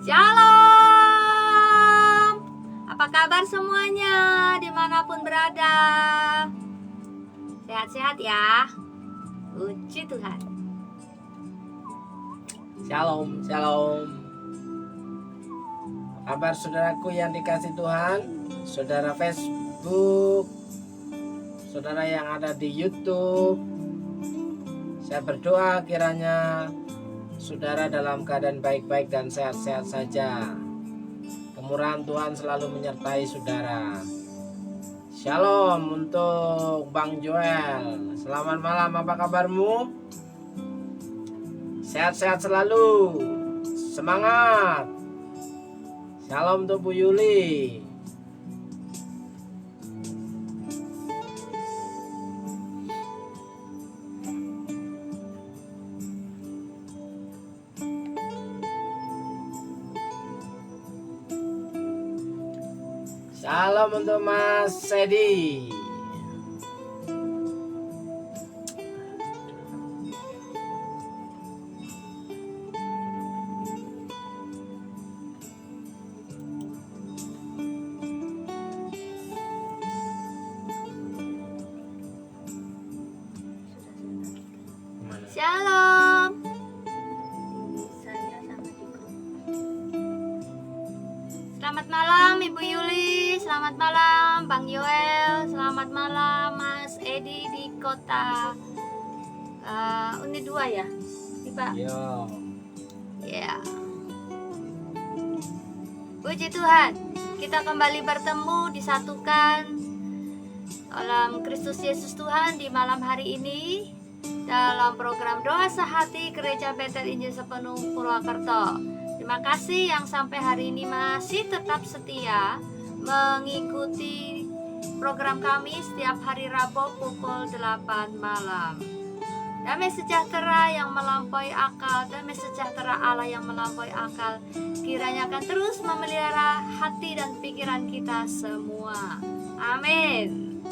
Shalom. Apa kabar semuanya dimanapun berada? Sehat-sehat ya. Puji Tuhan. Shalom, shalom. Apa kabar saudaraku yang dikasih Tuhan? Saudara Facebook, saudara yang ada di YouTube. Saya berdoa kiranya saudara dalam keadaan baik-baik dan sehat-sehat saja. Kemurahan Tuhan selalu menyertai saudara. Shalom untuk Bang Joel. Selamat malam, apa kabarmu? Sehat-sehat selalu. Semangat. Shalom untuk Bu Yuli. Salam untuk Mas Sedi. Shalom. Selamat malam Ibu Yuli, selamat malam Bang Yoel, selamat malam Mas Edi di kota Unit 2 ya, Pak? Yo. Ya. Puji Tuhan, kita kembali bertemu, disatukan dalam Kristus Yesus Tuhan di malam hari ini dalam program Doa Sehati Gereja Betel Injil Sepenuh Purwakarta. Terima kasih yang sampai hari ini masih tetap setia mengikuti program kami setiap hari Rabu pukul 8 malam. Damai sejahtera yang melampaui akal, damai sejahtera Allah yang melampaui akal, kiranya akan terus memelihara hati dan pikiran kita semua. Amin.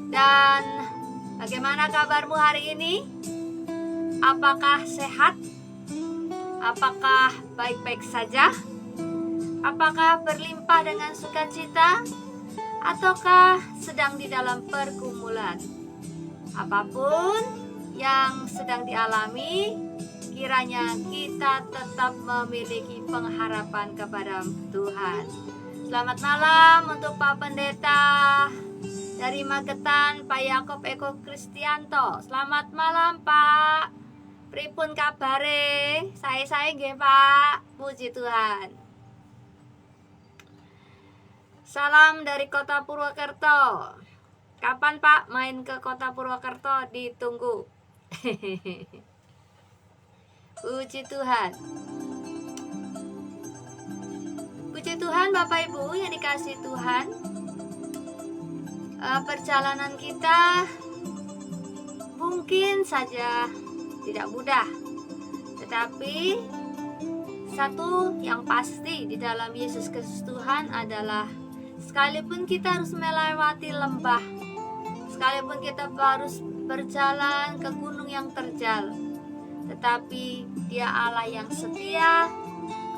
Dan bagaimana kabarmu hari ini? Apakah sehat? Apakah baik-baik saja? Apakah berlimpah dengan sukacita? Ataukah sedang di dalam pergumulan? Apapun yang sedang dialami, kiranya kita tetap memiliki pengharapan kepada Tuhan. Selamat malam untuk Pak Pendeta dari Magetan, Pak Yakob Eko Kristianto. Selamat malam Pak. Pripun kabare? Saya nggih Pak. Puji Tuhan. Salam dari kota Purwakarta. Kapan Pak main ke kota Purwakarta? Ditunggu. Puji Tuhan. Puji Tuhan Bapak Ibu yang dikasih Tuhan. Perjalanan kita mungkin saja tidak mudah, tetapi satu yang pasti di dalam Yesus Kristus Tuhan adalah sekalipun kita harus melewati lembah, sekalipun kita harus berjalan ke gunung yang terjal, tetapi Dia Allah yang setia,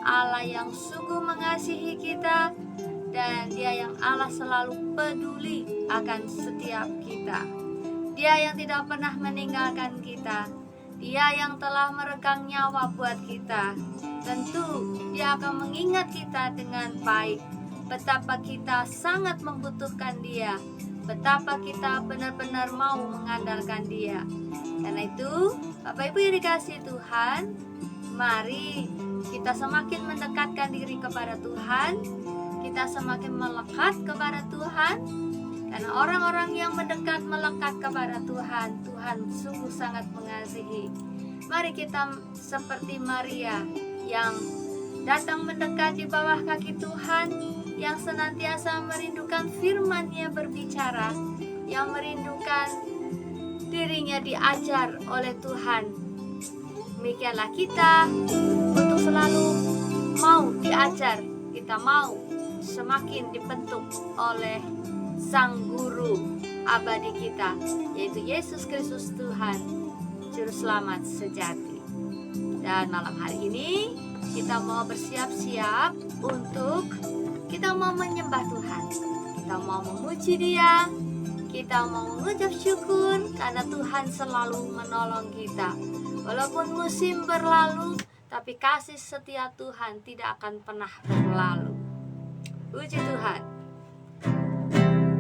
Allah yang sungguh mengasihi kita, dan Dia yang Allah selalu peduli akan setiap kita. Dia yang tidak pernah meninggalkan kita. Dia yang telah meregang nyawa buat kita. Tentu Dia akan mengingat kita dengan baik. Betapa kita sangat membutuhkan Dia. Betapa kita benar-benar mau mengandalkan Dia. Karena itu, Bapak Ibu yang dikasihi Tuhan, mari kita semakin mendekatkan diri kepada Tuhan. Kita semakin melekat kepada Tuhan. Karena orang-orang yang mendekat melekat kepada Tuhan, Tuhan sungguh sangat mengasihi. Mari kita seperti Maria yang datang mendekat di bawah kaki Tuhan, yang senantiasa merindukan firman-Nya berbicara, yang merindukan dirinya diajar oleh Tuhan. Demikianlah kita untuk selalu mau diajar, kita mau semakin dibentuk oleh Sang Guru abadi kita, yaitu Yesus Kristus Tuhan, Juru Selamat sejati. Dan malam hari ini kita mau bersiap-siap untuk kita mau menyembah Tuhan. Kita mau memuji Dia, kita mau mengucap syukur karena Tuhan selalu menolong kita. Walaupun musim berlalu, tapi kasih setia Tuhan tidak akan pernah berlalu. Puji Tuhan.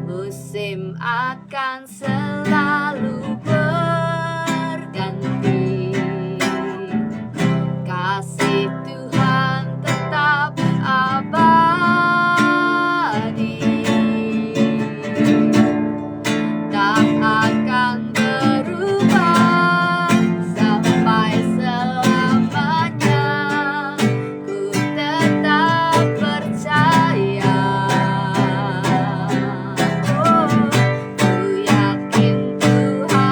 Musim akan selalu berganti, kasih Tuhan tetap abadi, tak akan berubah sampai selamanya. Ku tetap percaya, ku yakin Tuhan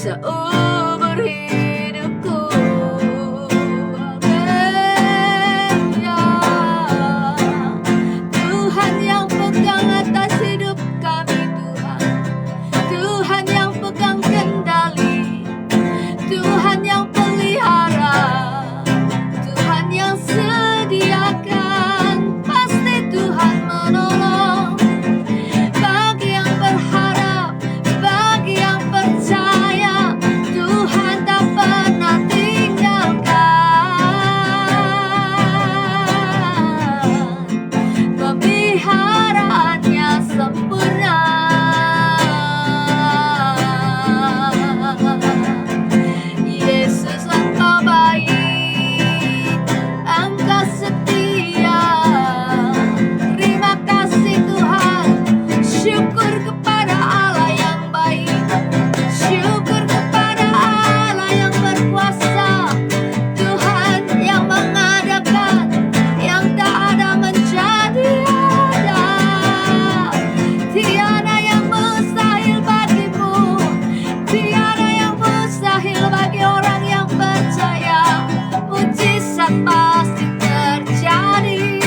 seumur hidupku. Haleluya. Tuhan yang pegang atas hidup kami, Tuhan. Tuhan yang pegang kendali, Tuhan yang pelihara, Tuhan yang sediakan. Pasti Tuhan menolong bagi yang berharap, bagi yang percaya. Tuhan tak pernah tinggalkan, pemeliharaannya sempurna. Yesus, Engkau baik, Engkau setia. Terima kasih Tuhan. Syukur kepada Allah yang baik, syukur kepada Allah yang berkuasa. Tuhan yang mengadakan yang tak ada menjadi ada. Tiada yang mustahil bagimu, tiada yang mustahil bagi orang yang percaya. Mujizat pasti terjadi.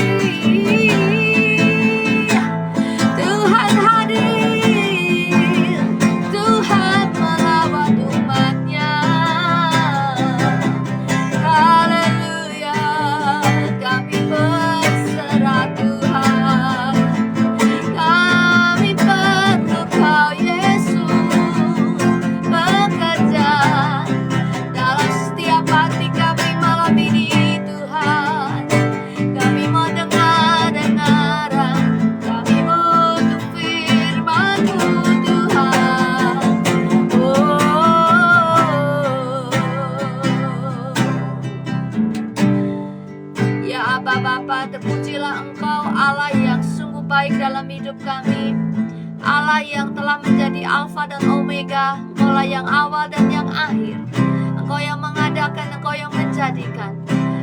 Tuhan hadir, Tuhan merawat umatnya. Haleluya, kami berserah Tuhan. Kami perlu Kau Yesus bekerja dalam setiap hati kami malam ini, Tuhan. Kami mau dengar-dengar, kami butuh firman-Mu, Tuhan. Ya Aba Bapa, terpujilah Engkau, Allah yang sungguh baik dalam hidup kami, Allah yang telah menjadi Alfa dan Omega. Engkaulah yang awal dan yang akhir. Engkau yang mengadakan, Engkau yang menjadikan,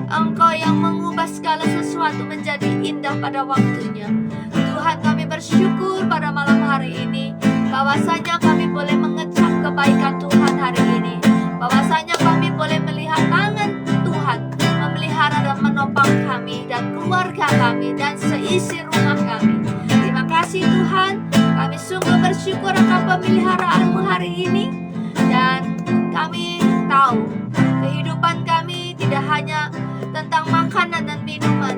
Engkau yang mengubah segala sesuatu menjadi indah pada waktunya. Tuhan, kami bersyukur pada malam hari ini bahwasanya kami boleh mengecap kebaikan Tuhan hari ini, bahwasanya kami boleh melihat tangan Tuhan memelihara dan menopang kami dan keluarga kami dan seisi rumah kami. Terima kasih Tuhan, kami sungguh bersyukur akan pemeliharaan-Mu hari ini. Dan kami tahu kehidupan kami tidak hanya tentang makanan dan minuman,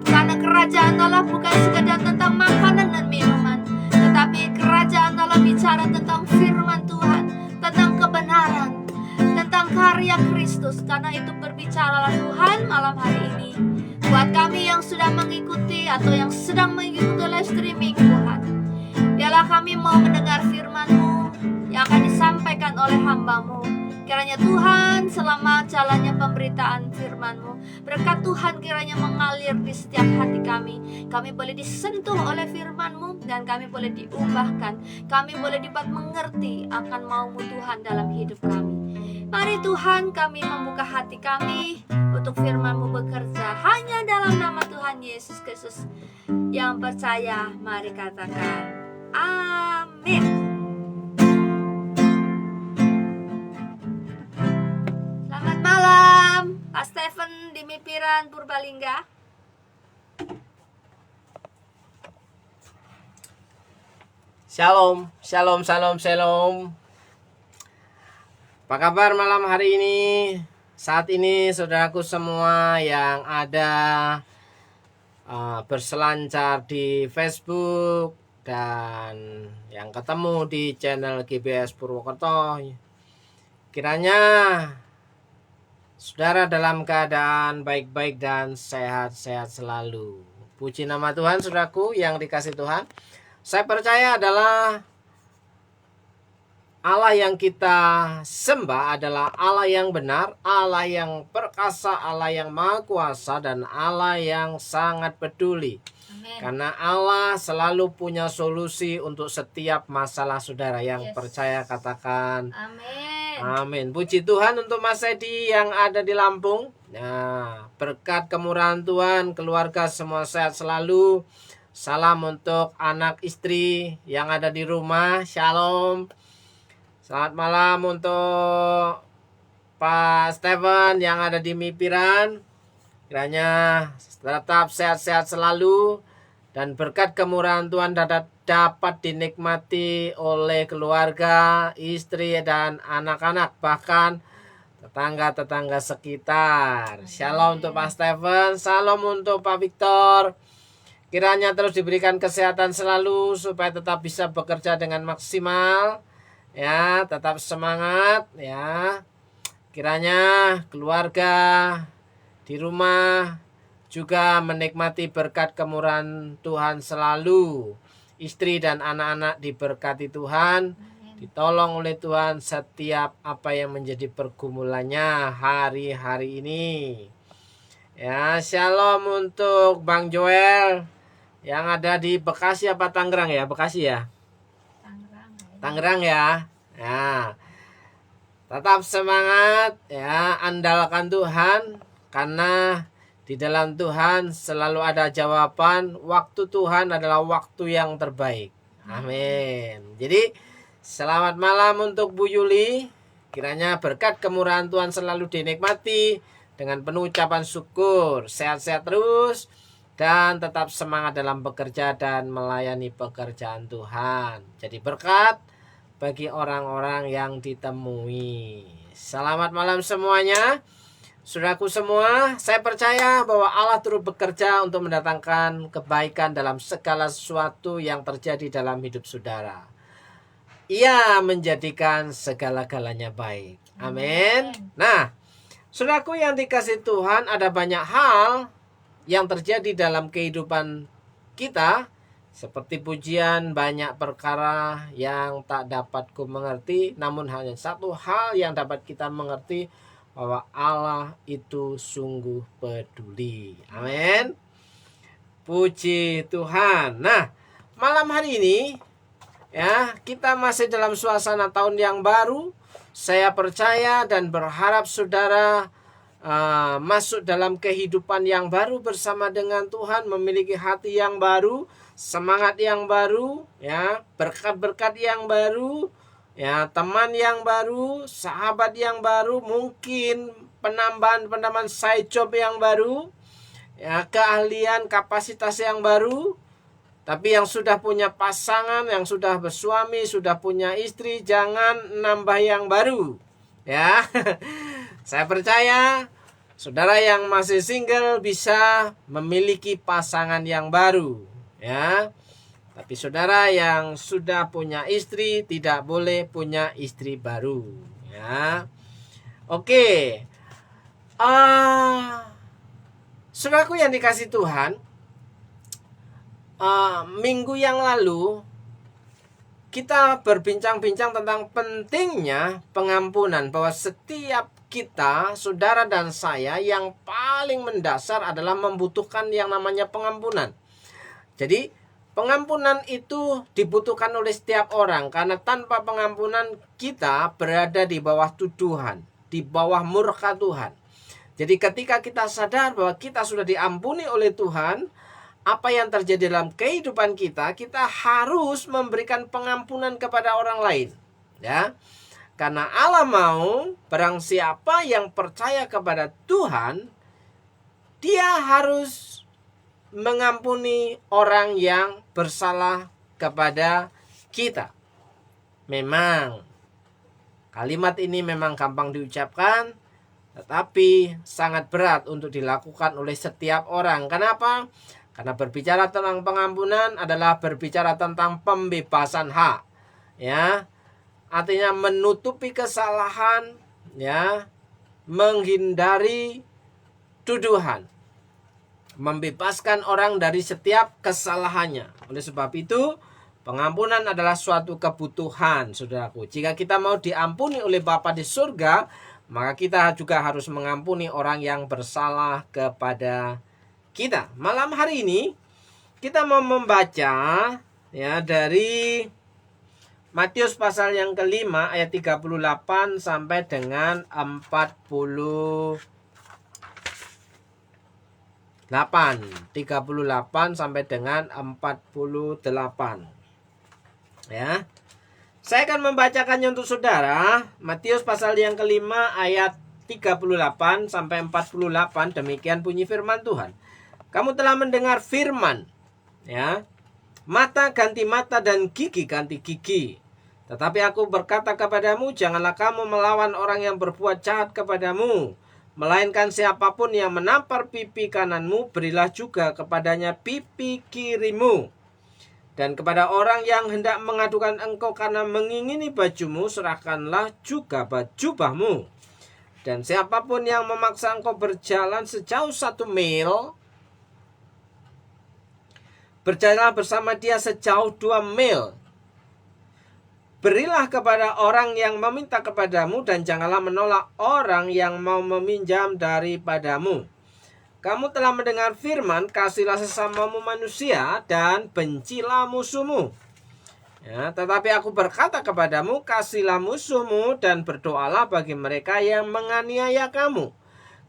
karena kerajaan Allah bukan sekedar tentang makanan dan minuman, tetapi kerajaan Allah bicara tentang firman Tuhan, tentang kebenaran, tentang karya Kristus. Karena itu berbicaralah Tuhan malam hari ini buat kami yang sudah mengikuti atau yang sedang mengikuti live streaming. Tuhan, biarlah kami mau mendengar firman-Mu yang akan disampaikan oleh hamba-Mu. Kiranya Tuhan, selama jalannya pemberitaan firman-Mu, berkat Tuhan kiranya mengalir di setiap hati kami. Kami boleh disentuh oleh firman-Mu dan kami boleh diubahkan. Kami boleh dibuat mengerti akan mau-Mu Tuhan dalam hidup kami. Mari Tuhan, kami membuka hati kami untuk firman-Mu bekerja. Hanya dalam nama Tuhan Yesus Kristus yang percaya, mari katakan amin. Selamat malam, Pak Stephen di Mipiran, Purbalingga. Shalom, shalom, shalom, shalom. Apa kabar malam hari ini? Saat ini saudaraku semua yang ada berselancar di Facebook dan yang ketemu di channel GBS Purwokerto, kiranya saudara dalam keadaan baik-baik dan sehat-sehat selalu. Puji nama Tuhan, saudaraku yang dikasih Tuhan. Saya percaya adalah Allah yang kita sembah adalah Allah yang benar, Allah yang perkasa, Allah yang maha kuasa, dan Allah yang sangat peduli. Amen. Karena Allah selalu punya solusi untuk setiap masalah saudara. Yang percaya katakan amin. Amin. Puji Tuhan untuk Mas Edi yang ada di Lampung. Nah, berkat kemurahan Tuhan, keluarga semua sehat selalu. Salam untuk anak istri yang ada di rumah. Shalom. Selamat malam untuk Pak Steven yang ada di Mipiran. Kiranya tetap sehat-sehat selalu dan berkat kemurahan Tuhan dapat dinikmati oleh keluarga, istri, dan anak-anak, bahkan tetangga-tetangga sekitar. Shalom untuk Pak Steven, salam untuk Pak Victor. Kiranya terus diberikan kesehatan selalu supaya tetap bisa bekerja dengan maksimal. Ya, tetap semangat ya. Kiranya keluarga di rumah juga menikmati berkat kemurahan Tuhan selalu. Istri dan anak-anak diberkati Tuhan, ditolong oleh Tuhan setiap apa yang menjadi pergumulannya hari-hari ini. Ya, shalom untuk Bang Joel yang ada di Bekasi apa Tangerang ya? Bekasi ya? Tangerang ya. Ya. Tetap semangat ya, andalkan Tuhan karena di dalam Tuhan selalu ada jawaban. Waktu Tuhan adalah waktu yang terbaik. Amin. Jadi selamat malam untuk Bu Yuli. Kiranya berkat kemurahan Tuhan selalu dinikmati dengan penuh ucapan syukur. Sehat-sehat terus dan tetap semangat dalam bekerja dan melayani pekerjaan Tuhan. Jadi berkat bagi orang-orang yang ditemui. Selamat malam semuanya. Saudaraku semua, saya percaya bahwa Allah turut bekerja untuk mendatangkan kebaikan dalam segala sesuatu yang terjadi dalam hidup saudara. Ia menjadikan segala-galanya baik. Amin. Nah, saudaraku yang dikasihi Tuhan, ada banyak hal yang terjadi dalam kehidupan kita. Seperti pujian, banyak perkara yang tak dapat ku mengerti, namun hanya satu hal yang dapat kita mengerti, bahwa Allah itu sungguh peduli. Amin. Puji Tuhan. Nah, malam hari ini ya, kita masih dalam suasana tahun yang baru. Saya percaya dan berharap saudara masuk dalam kehidupan yang baru bersama dengan Tuhan, memiliki hati yang baru, semangat yang baru, ya, berkat-berkat yang baru, ya, teman yang baru, sahabat yang baru, mungkin penambahan side job yang baru, ya, keahlian, kapasitas yang baru. Tapi yang sudah punya pasangan, yang sudah bersuami, sudah punya istri, jangan nambah yang baru, ya. Saya percaya saudara yang masih single bisa memiliki pasangan yang baru, ya. Tapi saudara yang sudah punya istri tidak boleh punya istri baru, ya. Oke. Saudaraku yang dikasih Tuhan, minggu yang lalu kita berbincang-bincang tentang pentingnya pengampunan, bahwa setiap kita, saudara dan saya, yang paling mendasar adalah membutuhkan yang namanya pengampunan. Jadi pengampunan itu dibutuhkan oleh setiap orang, karena tanpa pengampunan kita berada di bawah tuduhan, di bawah murka Tuhan. Jadi ketika kita sadar bahwa kita sudah diampuni oleh Tuhan, apa yang terjadi dalam kehidupan kita, kita harus memberikan pengampunan kepada orang lain, ya. Karena Allah mau barang siapa yang percaya kepada Tuhan, dia harus mengampuni orang yang bersalah kepada kita. Memang kalimat ini memang gampang diucapkan, tetapi sangat berat untuk dilakukan oleh setiap orang. Kenapa? Karena berbicara tentang pengampunan adalah berbicara tentang pembebasan hak, ya. Artinya menutupi kesalahan, ya, menghindari tuduhan, membebaskan orang dari setiap kesalahannya. Oleh sebab itu, pengampunan adalah suatu kebutuhan, saudaraku. Jika kita mau diampuni oleh Bapa di surga, maka kita juga harus mengampuni orang yang bersalah kepada kita. Malam hari ini kita mau membaca, ya, dari Matius pasal yang kelima ayat 38 sampai dengan 38 sampai dengan 48, ya. Saya akan membacakannya untuk saudara. Matius pasal yang kelima ayat 38 sampai 48. Demikian bunyi firman Tuhan. Kamu telah mendengar firman, ya, mata ganti mata dan gigi ganti gigi. Tetapi aku berkata kepadamu, janganlah kamu melawan orang yang berbuat jahat kepadamu. Melainkan siapapun yang menampar pipi kananmu, berilah juga kepadanya pipi kirimu. Dan kepada orang yang hendak mengadukan engkau karena mengingini bajumu, serahkanlah juga jubahmu. Dan siapapun yang memaksa engkau berjalan sejauh 1 mil, berjalanlah bersama dia sejauh 2 mil. Berilah kepada orang yang meminta kepadamu, dan janganlah menolak orang yang mau meminjam daripadamu. Kamu telah mendengar firman, kasihlah sesamamu manusia dan bencilah musuhmu. Ya, tetapi aku berkata kepadamu, kasihlah musuhmu dan berdoalah bagi mereka yang menganiaya kamu.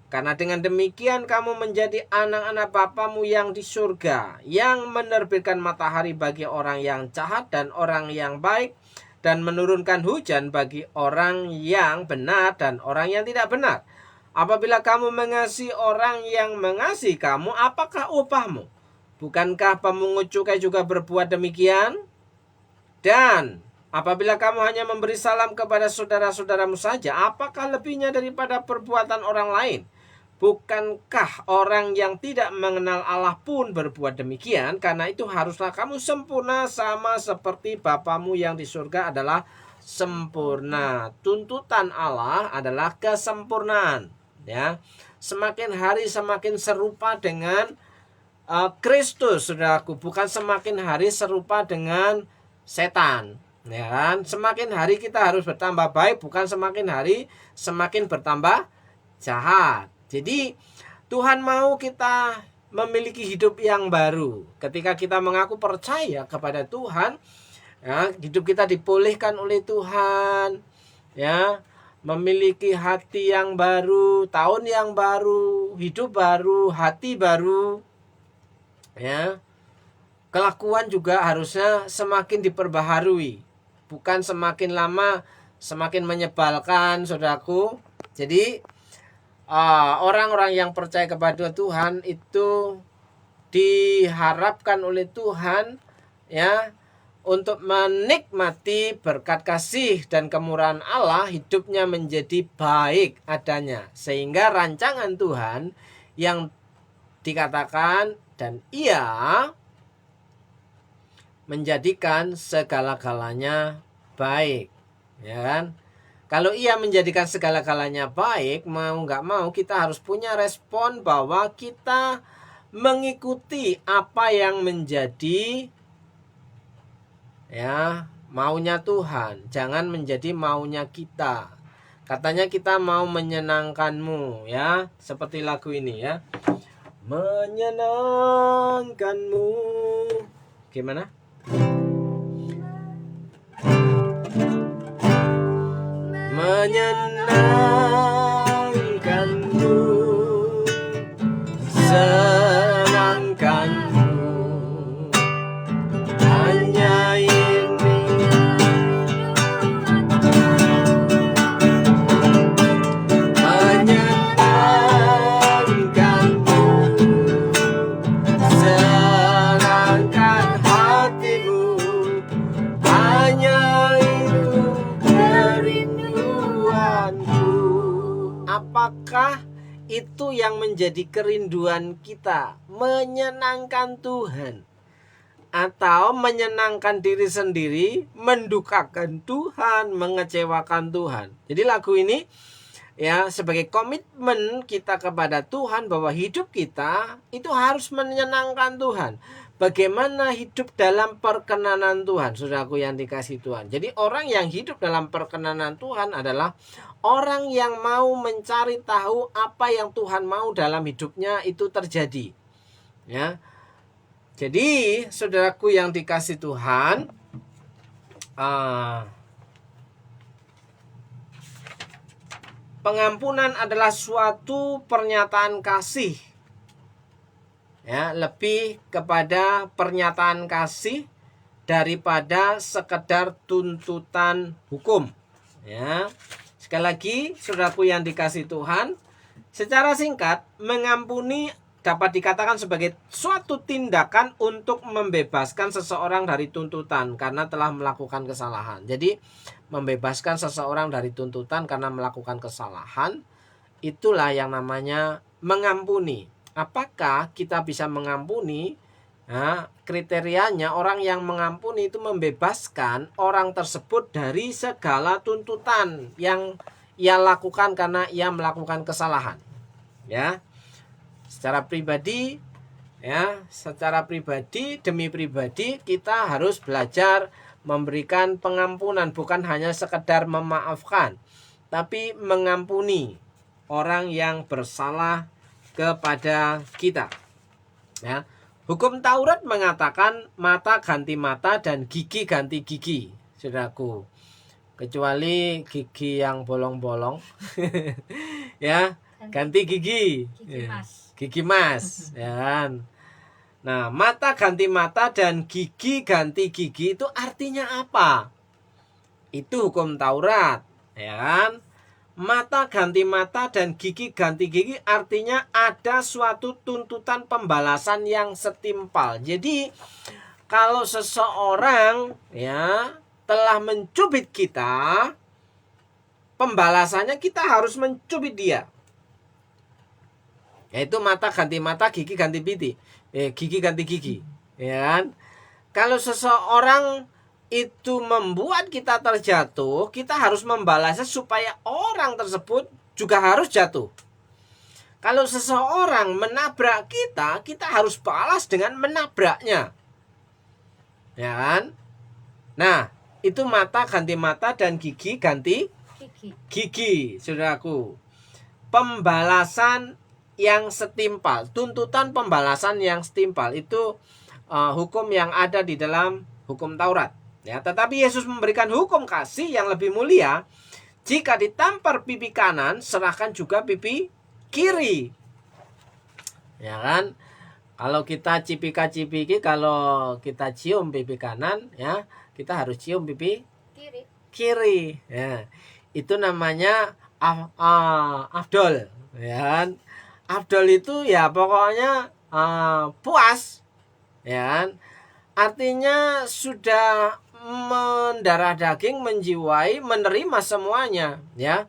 Karena dengan demikian kamu menjadi anak-anak Bapamu yang di surga, yang menerbitkan matahari bagi orang yang jahat dan orang yang baik, dan menurunkan hujan bagi orang yang benar dan orang yang tidak benar. Apabila kamu mengasihi orang yang mengasihi kamu, apakah upahmu? Bukankah pemungut cukai juga berbuat demikian? Dan apabila kamu hanya memberi salam kepada saudara-saudaramu saja, apakah lebihnya daripada perbuatan orang lain? Bukankah orang yang tidak mengenal Allah pun berbuat demikian? Karena itu haruslah kamu sempurna sama seperti Bapamu yang di surga adalah sempurna. Tuntutan Allah adalah kesempurnaan. Ya, semakin hari semakin serupa dengan Kristus, saudaraku, bukan semakin hari serupa dengan setan. Ya kan? Semakin hari kita harus bertambah baik, bukan semakin hari semakin bertambah jahat. Jadi Tuhan mau kita memiliki hidup yang baru. Ketika kita mengaku percaya kepada Tuhan, ya, hidup kita dipulihkan oleh Tuhan, ya, memiliki hati yang baru, tahun yang baru, hidup baru, hati baru, ya. Kelakuan juga harusnya semakin diperbaharui, bukan semakin lama semakin menyebalkan, saudaraku. Jadi orang-orang yang percaya kepada Tuhan itu diharapkan oleh Tuhan, ya, untuk menikmati berkat kasih dan kemurahan Allah, hidupnya menjadi baik adanya. Sehingga rancangan Tuhan yang dikatakan, dan Ia menjadikan segala-galanya baik. Ya kan? Kalau Ia menjadikan segala-galanya baik, mau nggak mau kita harus punya respon bahwa kita mengikuti apa yang menjadi, ya, maunya Tuhan, jangan menjadi maunya kita. Katanya kita mau menyenangkanmu, ya, seperti lagu ini, ya, menyenangkanmu. Gimana? Menyenangkanmu, senangkanmu, hanya ini. Menyenangkanmu, senangkan hatimu, hanya itu kerinduanku. Apakah itu yang menjadi kerinduan kita? Menyenangkan Tuhan atau menyenangkan diri sendiri, mendukakan Tuhan, mengecewakan Tuhan? Jadi lagu ini, ya, sebagai komitmen kita kepada Tuhan bahwa hidup kita itu harus menyenangkan Tuhan. Bagaimana hidup dalam perkenanan Tuhan, saudaraku yang dikasihi Tuhan. Jadi orang yang hidup dalam perkenanan Tuhan adalah orang yang mau mencari tahu apa yang Tuhan mau dalam hidupnya itu terjadi. Ya. Jadi saudaraku yang dikasihi Tuhan, pengampunan adalah suatu pernyataan kasih, ya, lebih kepada pernyataan kasih daripada sekedar tuntutan hukum. Ya. Sekali lagi, saudaraku yang dikasihi Tuhan, secara singkat, mengampuni dapat dikatakan sebagai suatu tindakan untuk membebaskan seseorang dari tuntutan karena telah melakukan kesalahan. Jadi, membebaskan seseorang dari tuntutan karena melakukan kesalahan, itulah yang namanya mengampuni. Apakah kita bisa mengampuni? Nah, kriterianya orang yang mengampuni itu membebaskan orang tersebut dari segala tuntutan yang ia lakukan karena ia melakukan kesalahan. Ya. Secara pribadi demi pribadi kita harus belajar memberikan pengampunan, bukan hanya sekedar memaafkan, tapi mengampuni orang yang bersalah kepada kita. Ya. Hukum Taurat mengatakan mata ganti mata dan gigi ganti gigi, saudaraku. Kecuali gigi yang bolong-bolong, ya, ganti gigi. Gigi emas, ya kan. Nah, mata ganti mata dan gigi ganti gigi itu artinya apa? Itu hukum Taurat, ya kan? Mata ganti mata dan gigi ganti gigi artinya ada suatu tuntutan pembalasan yang setimpal. Jadi kalau seseorang ya telah mencubit kita, pembalasannya kita harus mencubit dia. Yaitu mata ganti mata, gigi ganti gigi ganti gigi, ya kan? Kalau seseorang itu membuat kita terjatuh, kita harus membalasnya supaya orang tersebut juga harus jatuh. Kalau seseorang menabrak kita, kita harus balas dengan menabraknya. Ya kan? Nah, itu mata ganti mata dan gigi ganti gigi, saudaraku. Pembalasan yang setimpal, tuntutan pembalasan yang setimpal itu hukum yang ada di dalam hukum Taurat. Ya, tetapi Yesus memberikan hukum kasih yang lebih mulia. Jika ditampar pipi kanan, serahkan juga pipi kiri. Ya kan? Kalau kita cipika-cipiki, kalau kita cium pipi kanan, ya, kita harus cium pipi kiri. Ya. Itu namanya afdol, ya kan? Afdol itu ya pokoknya puas, ya kan? Artinya sudah mendarah daging, menjiwai, menerima semuanya, ya.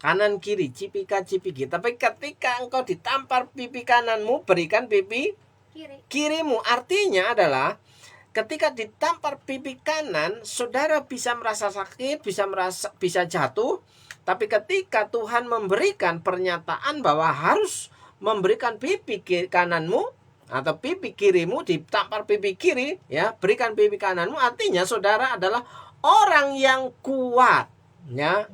Kanan kiri, cipika cipiki. Tapi ketika engkau ditampar pipi kananmu, berikan pipi kirimu. Artinya adalah ketika ditampar pipi kanan, saudara bisa merasa sakit, bisa jatuh. Tapi ketika Tuhan memberikan pernyataan bahwa harus memberikan pipi kananmu atau pipi kirimu, ditampar pipi kiri, ya, berikan pipi kananmu, artinya saudara adalah orang yang kuat, ya.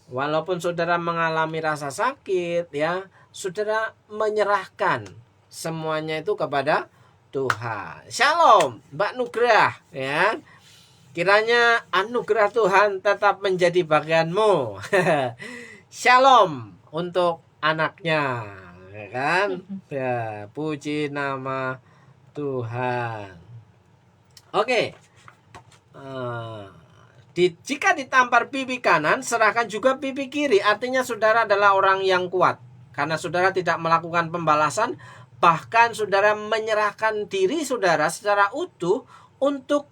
Walaupun saudara mengalami rasa sakit, ya, saudara menyerahkan semuanya itu kepada Tuhan. Shalom, Mbak Nugrah, ya. Kiranya anugerah Tuhan tetap menjadi bagianmu. Shalom untuk anaknya, ya kan? Ya, puji nama Tuhan. Oke. Jika ditampar pipi kanan, serahkan juga pipi kiri. Artinya saudara adalah orang yang kuat. Karena saudara tidak melakukan pembalasan, bahkan saudara menyerahkan diri saudara secara utuh untuk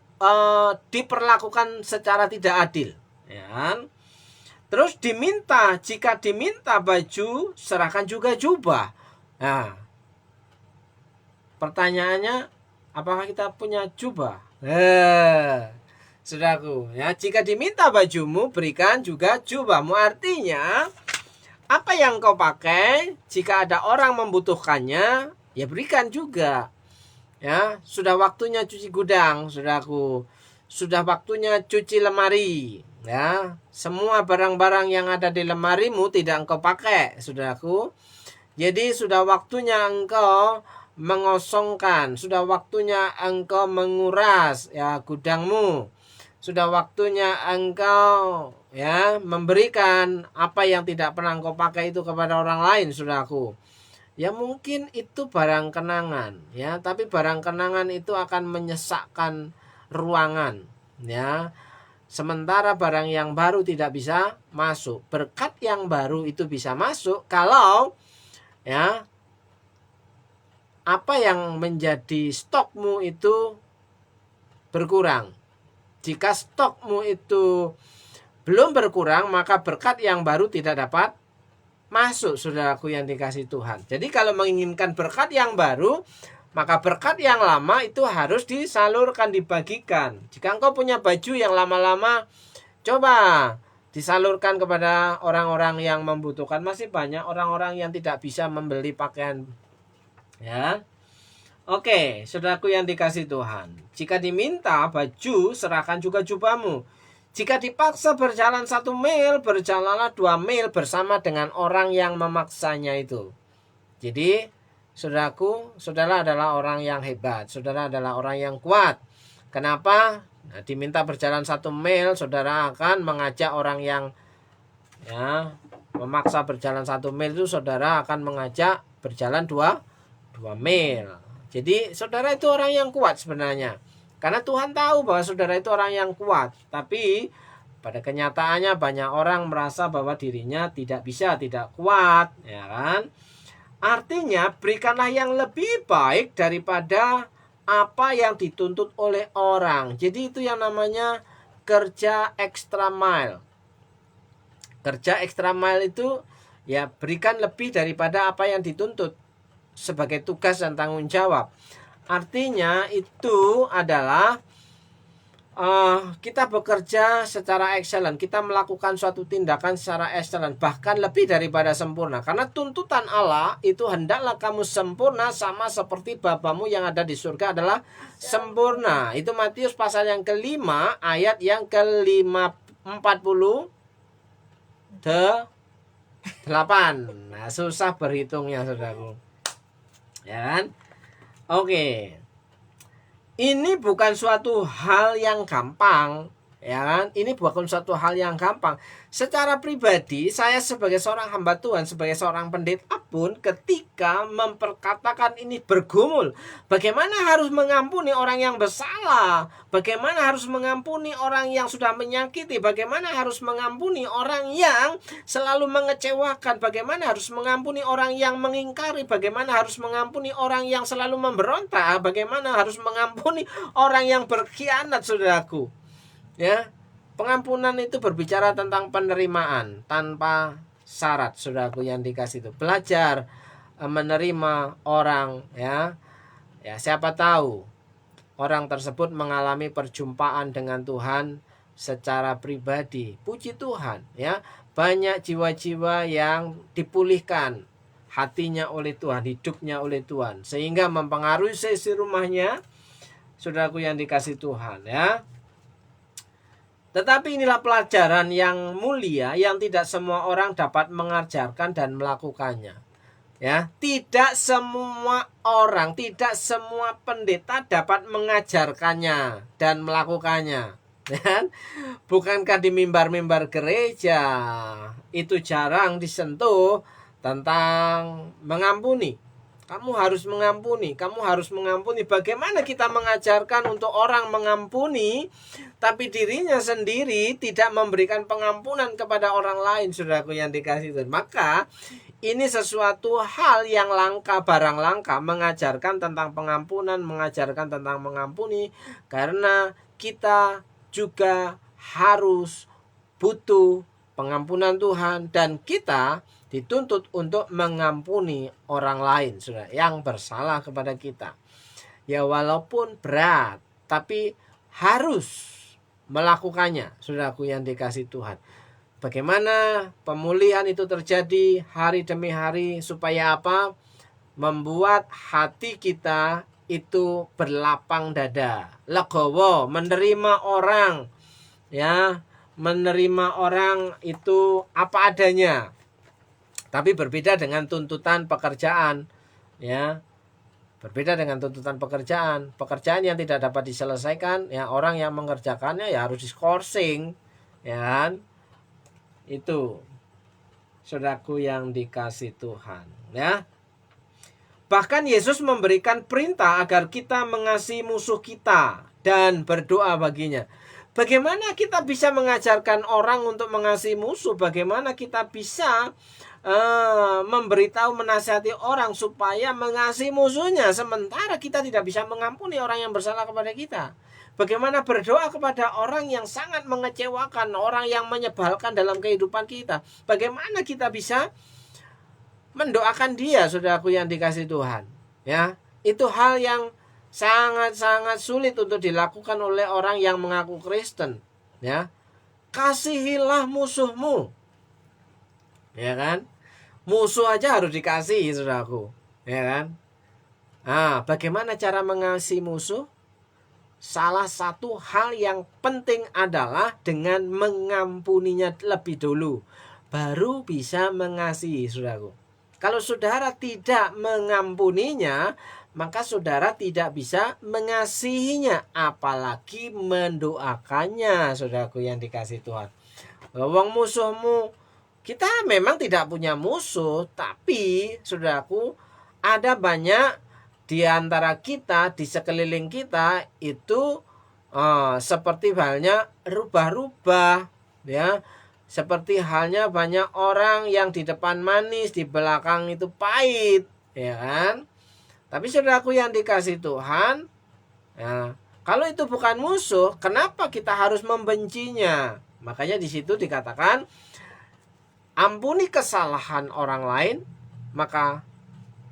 diperlakukan secara tidak adil, ya kan? Terus jika diminta baju, serahkan juga jubah. Nah, pertanyaannya, apakah kita punya jubah? Saudaraku, ya, jika diminta bajumu, berikan juga jubahmu. Artinya, apa yang kau pakai, jika ada orang membutuhkannya, ya berikan juga. Ya, sudah waktunya cuci gudang, saudaraku. Sudah waktunya cuci lemari, ya. Semua barang-barang yang ada di lemarimu tidak engkau pakai, saudaraku. Jadi sudah waktunya engkau mengosongkan, sudah waktunya engkau menguras, ya, gudangmu. Sudah waktunya engkau, ya, memberikan apa yang tidak pernah engkau pakai itu kepada orang lain, saudaraku. Ya mungkin itu barang kenangan, ya, tapi barang kenangan itu akan menyesakkan ruangan, ya. Sementara barang yang baru tidak bisa masuk. Berkat yang baru itu bisa masuk kalau ya apa yang menjadi stokmu itu berkurang. Jika stokmu itu belum berkurang, maka berkat yang baru tidak dapat masuk, saudaraku yang dikasih Tuhan. Jadi kalau menginginkan berkat yang baru, maka berkat yang lama itu harus disalurkan, dibagikan. Jika engkau punya baju yang lama-lama, coba disalurkan kepada orang-orang yang membutuhkan. Masih banyak orang-orang yang tidak bisa membeli pakaian. Ya. Oke, saudaraku yang dikasih Tuhan. Jika diminta baju, serahkan juga jubahmu. Jika dipaksa berjalan 1 mil, berjalanlah 2 mil bersama dengan orang yang memaksanya itu. Jadi, saudaraku, saudara adalah orang yang hebat. Saudara adalah orang yang kuat. Kenapa? Nah, diminta berjalan 1 mil, saudara akan mengajak orang yang memaksa berjalan 1 mil itu, saudara akan mengajak berjalan 2 mil. Jadi saudara itu orang yang kuat sebenarnya. Karena Tuhan tahu bahwa saudara itu orang yang kuat. Tapi pada kenyataannya banyak orang merasa bahwa dirinya tidak bisa, tidak kuat, ya kan? Artinya berikanlah yang lebih baik daripada apa yang dituntut oleh orang. Jadi itu yang namanya kerja extra mile. Kerja extra mile itu ya berikan lebih daripada apa yang dituntut sebagai tugas dan tanggung jawab. Artinya itu adalah kita bekerja secara excellent, kita melakukan suatu tindakan secara excellent, bahkan lebih daripada sempurna. Karena tuntutan Allah itu hendaklah kamu sempurna sama seperti Bapamu yang ada di surga adalah sempurna. Itu Matius pasal yang ke-5 ayat yang ke-48. Nah, susah berhitungnya, saudaraku. Ya kan? Oke. Ini bukan suatu hal yang gampang, ya kan? Ini bukan suatu hal yang gampang. Secara pribadi, saya sebagai seorang hamba Tuhan, sebagai seorang pendeta pun ketika memperkatakan ini bergumul. Bagaimana harus mengampuni orang yang bersalah? Bagaimana harus mengampuni orang yang sudah menyakiti? Bagaimana harus mengampuni orang yang selalu mengecewakan? Bagaimana harus mengampuni orang yang mengingkari? Bagaimana harus mengampuni orang yang selalu memberontak? Bagaimana harus mengampuni orang yang berkhianat, saudaraku? Ya, pengampunan itu berbicara tentang penerimaan tanpa syarat, saudaraku yang dikasih itu. Belajar menerima orang, ya. Ya, siapa tahu orang tersebut mengalami perjumpaan dengan Tuhan secara pribadi. Puji Tuhan, ya. Banyak jiwa-jiwa yang dipulihkan hatinya oleh Tuhan, hidupnya oleh Tuhan, sehingga mempengaruhi sisi rumahnya, saudaraku yang dikasih Tuhan, ya. Tetapi inilah pelajaran yang mulia yang tidak semua orang dapat mengajarkan dan melakukannya. Ya, tidak semua orang, tidak semua pendeta dapat mengajarkannya dan melakukannya. Ya, bukankah di mimbar-mimbar gereja itu jarang disentuh tentang mengampuni? Kamu harus mengampuni, kamu harus mengampuni. Bagaimana kita mengajarkan untuk orang mengampuni, tapi dirinya sendiri tidak memberikan pengampunan kepada orang lain, saudaraku yang dikasih Tuhan. Maka ini sesuatu hal yang langka, barang langka, mengajarkan tentang pengampunan, mengajarkan tentang mengampuni. Karena kita juga harus butuh pengampunan Tuhan, dan kita dituntut untuk mengampuni orang lain, saudara, yang bersalah kepada kita. Ya, walaupun berat, tapi harus melakukannya, saudaraku yang dikasih Tuhan. Bagaimana pemulihan itu terjadi hari demi hari, supaya apa? Membuat hati kita itu berlapang dada, legowo, menerima orang, ya, menerima orang itu apa adanya. Tapi berbeda dengan tuntutan pekerjaan, ya. Berbeda dengan tuntutan pekerjaan. Pekerjaan yang tidak dapat diselesaikan, ya, orang yang mengerjakannya ya harus diskorsing, ya kan? Itu, saudaraku yang dikasih Tuhan, ya. Bahkan Yesus memberikan perintah agar kita mengasihi musuh kita. dan berdoa baginya. Bagaimana kita bisa mengajarkan orang untuk mengasihi musuh? Bagaimana kita bisa memberitahu, menasihati orang supaya mengasihi musuhnya, sementara kita tidak bisa mengampuni orang yang bersalah kepada kita? Bagaimana berdoa kepada orang yang sangat mengecewakan, orang yang menyebalkan dalam kehidupan kita? Bagaimana kita bisa mendoakan dia, saudaraku yang dikasihi Tuhan? Ya, itu hal yang sangat-sangat sulit untuk dilakukan oleh orang yang mengaku Kristen. Ya, kasihilah musuhmu. Ya kan? Musuh aja harus dikasihi, saudaraku. Ya kan? Nah, bagaimana cara mengasihi musuh? Salah satu hal yang penting adalah dengan mengampuninya lebih dulu, baru bisa mengasihi, saudaraku. Kalau saudara tidak mengampuninya, maka saudara tidak bisa mengasihinya, apalagi mendoakannya, saudaraku yang dikasihi Tuhan. Wong musuhmu, kita memang tidak punya musuh, tapi saudaraku, ada banyak di antara kita, di sekeliling kita itu seperti halnya rubah-rubah, ya. Seperti halnya banyak orang yang di depan manis, di belakang itu pahit, ya kan? Tapi saudaraku yang dikasihi Tuhan, ya, kalau itu bukan musuh, kenapa kita harus membencinya? Makanya di situ dikatakan, ampuni kesalahan orang lain, maka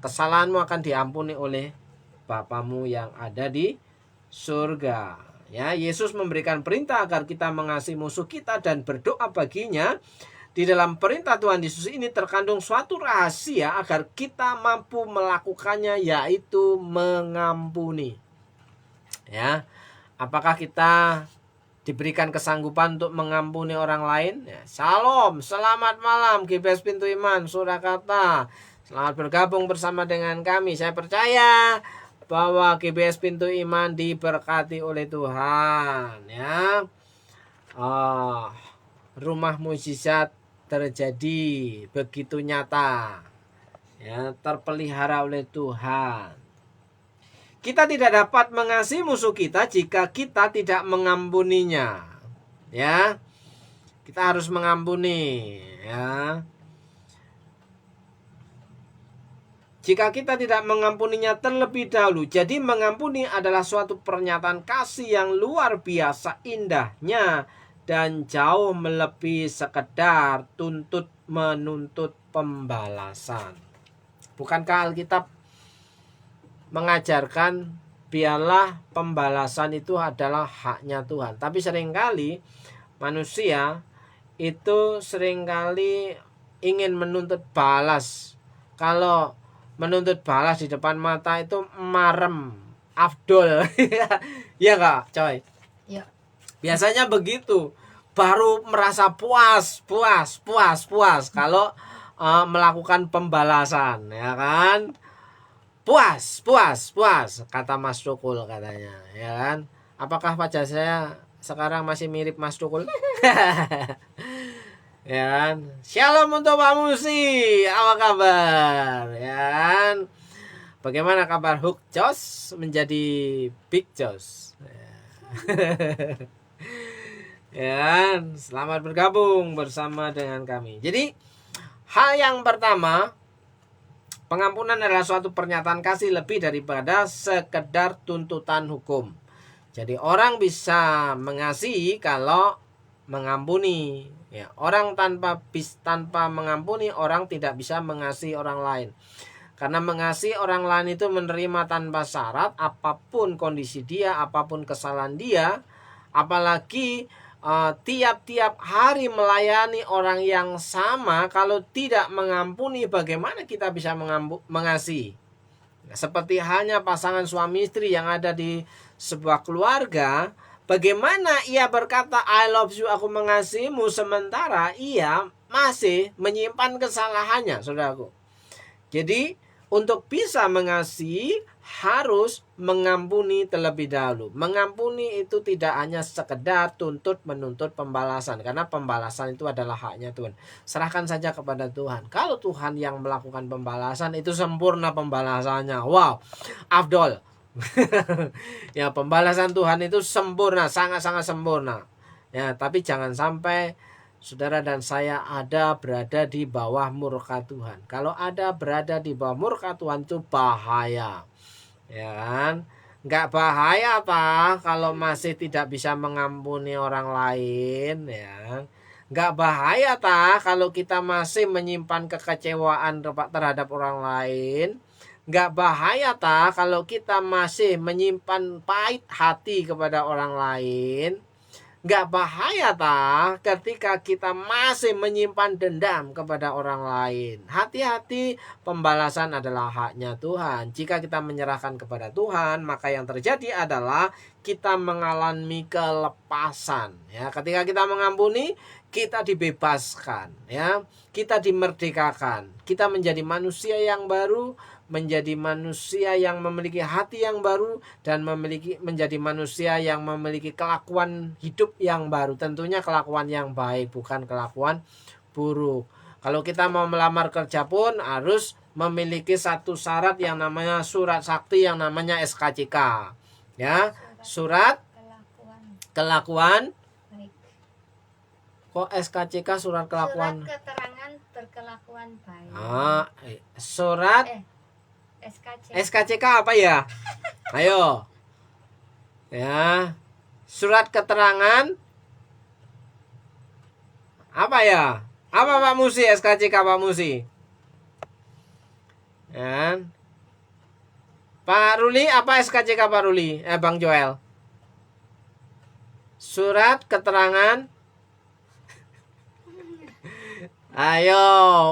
kesalahanmu akan diampuni oleh Bapamu yang ada di surga. Ya, Yesus memberikan perintah agar kita mengasihi musuh kita dan berdoa baginya. Di dalam perintah Tuhan Yesus ini terkandung suatu rahasia agar kita mampu melakukannya, yaitu mengampuni. Ya, apakah kita diberikan kesanggupan untuk mengampuni orang lain? Ya, Shalom, selamat malam GBS Pintu Iman, Surakarta. Selamat bergabung bersama dengan kami. Saya percaya bahwa GBS Pintu Iman diberkati oleh Tuhan, ya. Rumah mukjizat terjadi begitu nyata, ya, terpelihara oleh Tuhan. Kita tidak dapat mengasihi musuh kita jika kita tidak mengampuninya, ya. Kita harus mengampuni, ya. Jika kita tidak mengampuninya terlebih dahulu. Jadi mengampuni adalah suatu pernyataan kasih yang luar biasa indahnya dan jauh melebihi sekedar menuntut pembalasan. Bukankah Alkitab mengajarkan biarlah pembalasan itu adalah haknya Tuhan? Tapi seringkali manusia itu seringkali ingin menuntut balas. Kalau menuntut balas di depan mata itu marem, afdol. Ya kak, coy. Ya. Biasanya begitu, baru merasa puas kalau melakukan pembalasan, ya kan? Puas, kata Mas Tukul katanya, ya kan? Apakah wajah saya sekarang masih mirip Mas Tukul? Ya kan? Shalom untuk Pak Musi, apa kabar? Ya kan? Bagaimana kabar Hook Jos menjadi Big Jos? Ya kan? Selamat bergabung bersama dengan kami. Jadi hal yang pertama, pengampunan adalah suatu pernyataan kasih lebih daripada sekedar tuntutan hukum. Jadi orang bisa mengasihi kalau mengampuni. Ya, orang tanpa mengampuni, orang tidak bisa mengasihi orang lain. Karena mengasihi orang lain itu menerima tanpa syarat apapun kondisi dia, apapun kesalahan dia, apalagi tiap-tiap hari melayani orang yang sama. Kalau tidak mengampuni, bagaimana kita bisa mengasihi? Seperti halnya pasangan suami istri yang ada di sebuah keluarga. Bagaimana ia berkata I love you, aku mengasihimu, sementara ia masih menyimpan kesalahannya, saudaraku. Jadi untuk bisa mengasihi harus mengampuni terlebih dahulu. Mengampuni itu tidak hanya sekedar menuntut pembalasan, karena pembalasan itu adalah haknya Tuhan. Serahkan saja kepada Tuhan. Kalau Tuhan yang melakukan pembalasan, itu sempurna pembalasannya. Wow, afdol. Ya, pembalasan Tuhan itu sempurna, sangat-sangat sempurna. Ya, tapi jangan sampai saudara dan saya berada di bawah murka Tuhan. Kalau berada di bawah murka Tuhan itu bahaya. Ya kan? Nggak bahaya kalau masih tidak bisa mengampuni orang lain, ya. Nggak bahaya kalau kita masih menyimpan kekecewaan terhadap orang lain. Nggak bahaya kalau kita masih menyimpan pahit hati kepada orang lain. Nggak bahaya ketika kita masih menyimpan dendam kepada orang lain. Hati-hati, pembalasan adalah haknya Tuhan. Jika kita menyerahkan kepada Tuhan, maka yang terjadi adalah kita mengalami kelepasan. Ya, ketika kita mengampuni, kita dibebaskan. Ya, kita dimerdekakan. Kita menjadi manusia yang baru, menjadi manusia yang memiliki hati yang baru, dan menjadi manusia yang memiliki kelakuan hidup yang baru. Tentunya kelakuan yang baik, bukan kelakuan buruk. Kalau kita mau melamar kerja pun harus memiliki satu syarat yang namanya surat sakti, yang namanya SKCK. Ya, surat kelakuan. Kok SKCK surat kelakuan? Surat keterangan berkelakuan baik. Surat SKCK apa ya? Ayo. Ya. Surat keterangan apa ya? Apa Pak Musi, SKCK Pak Musi? Ya. Pak Ruli, apa SKCK Pak Ruli? Bang Joel. Surat keterangan. Ayo,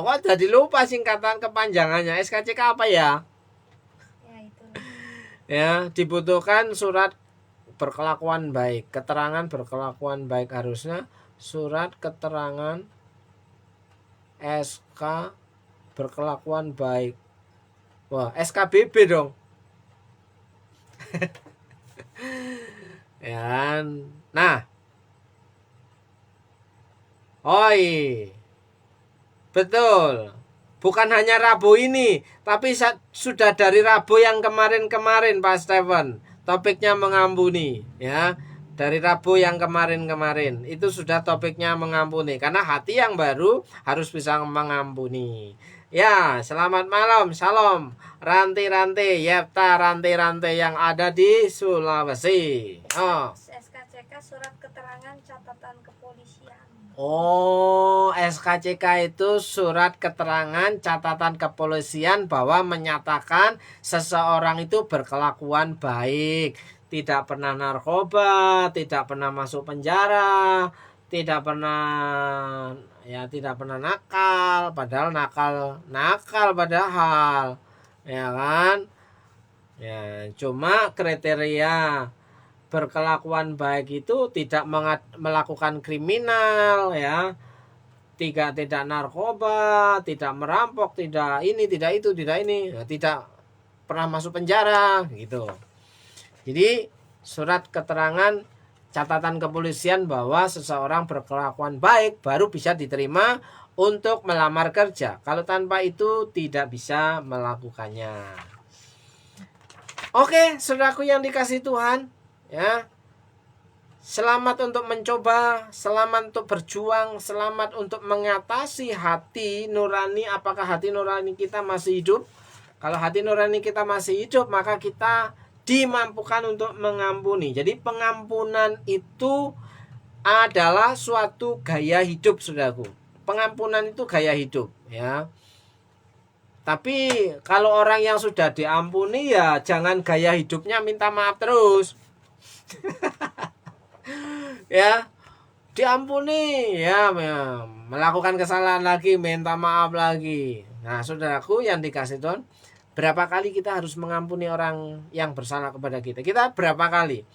kok jadi lupa singkatan kepanjangannya? SKCK apa ya? Ya, dibutuhkan surat berkelakuan baik, keterangan berkelakuan baik, harusnya surat keterangan SK berkelakuan baik. Wah, SKBB dong. Ya. Nah. Oi. Betul. Bukan hanya Rabu ini, tapi sudah dari Rabu yang kemarin-kemarin Pak Stephen. Topiknya mengampuni, ya. Dari Rabu yang kemarin-kemarin itu sudah topiknya mengampuni, karena hati yang baru harus bisa mengampuni. Ya, selamat malam, salam ranti-ranti, Yepta ranti-ranti yang ada di Sulawesi. SKCK surat keterangan catatan kepolisian. Oh, SKCK itu surat keterangan catatan kepolisian bahwa menyatakan seseorang itu berkelakuan baik, tidak pernah narkoba, tidak pernah masuk penjara, tidak pernah nakal, padahal nakal padahal, ya kan? Ya, cuma kriteria berkelakuan baik itu tidak melakukan kriminal, ya, tidak narkoba, tidak merampok, tidak ini, tidak itu, tidak ini, ya, tidak pernah masuk penjara gitu. Jadi surat keterangan catatan kepolisian bahwa seseorang berkelakuan baik baru bisa diterima untuk melamar kerja. Kalau tanpa itu tidak bisa melakukannya. Oke, saudaraku yang dikasihi Tuhan, ya, selamat untuk mencoba, selamat untuk berjuang, selamat untuk mengatasi hati nurani. Apakah hati nurani kita masih hidup? Kalau hati nurani kita masih hidup, maka kita dimampukan untuk mengampuni. Jadi pengampunan itu adalah suatu gaya hidup, saudaraku. Pengampunan itu gaya hidup, ya. Tapi kalau orang yang sudah diampuni, ya jangan gaya hidupnya minta maaf terus. Ya, diampuni, ya, melakukan kesalahan lagi, minta maaf lagi. Nah, saudaraku yang dikasih Tuhan, berapa kali kita harus mengampuni orang yang bersalah kepada kita? Kita berapa kali?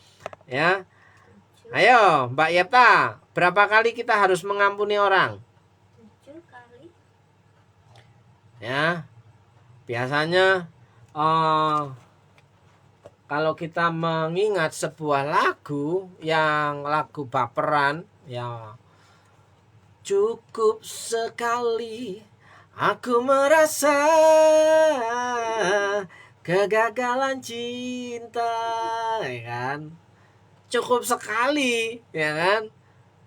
Ya. Ayo, Mbak Yepta, berapa kali kita harus mengampuni orang? 7 kali. Ya. Biasanya kalau kita mengingat sebuah lagu, yang lagu baperan, ya, cukup sekali aku merasa kegagalan cinta, ya kan? Cukup sekali, ya kan?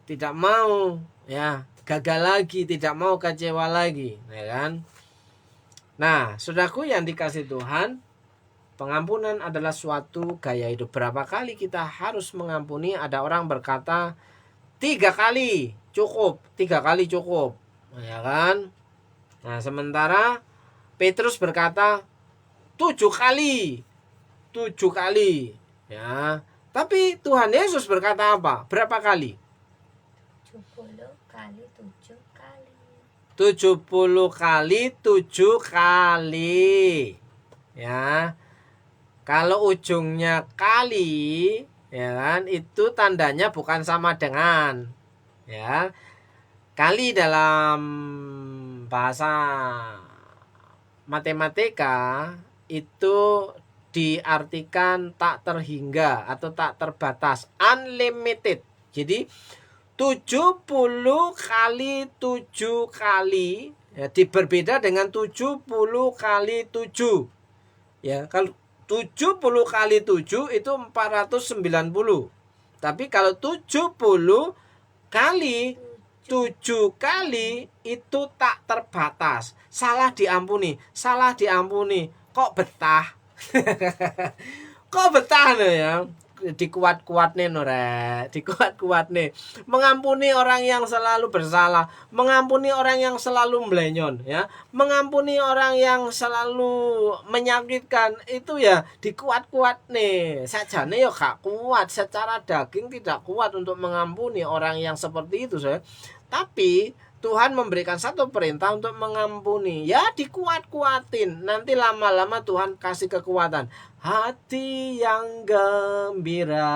Tidak mau, ya, gagal lagi, tidak mau kecewa lagi, ya kan? Nah, saudaraku yang dikasih Tuhan, pengampunan adalah suatu gaya hidup. Berapa kali kita harus mengampuni? Ada orang berkata 3 kali cukup, 3 kali cukup, ya kan? Nah, sementara Petrus berkata 7 kali, 7 kali, ya. Tapi Tuhan Yesus berkata apa? Berapa kali? 70 kali 7 kali. 70 kali 7 kali. Ya. Kalau ujungnya kali, ya kan, itu tandanya bukan sama dengan, ya. Kali dalam bahasa matematika itu diartikan tak terhingga atau tak terbatas, unlimited. Jadi 70 kali 7 kali, ya, berbeda dengan 70 kali 7. Ya, kalau 70 kali 7 itu 490. Tapi kalau 70 kali 7 kali itu tak terbatas. Salah diampuni, salah diampuni. Kok betah? Kok betah nih ya? Dikuat-kuat nih Nore, dikuat-kuat nih. Mengampuni orang yang selalu bersalah, mengampuni orang yang selalu melenyon, ya, mengampuni orang yang selalu menyakitkan, itu ya dikuat-kuat nih. Sajane ya gak kuat, secara daging tidak kuat untuk mengampuni orang yang seperti itu, saya. Tapi Tuhan memberikan satu perintah untuk mengampuni. Ya dikuat-kuatin. Nanti lama-lama Tuhan kasih kekuatan. Hati yang gembira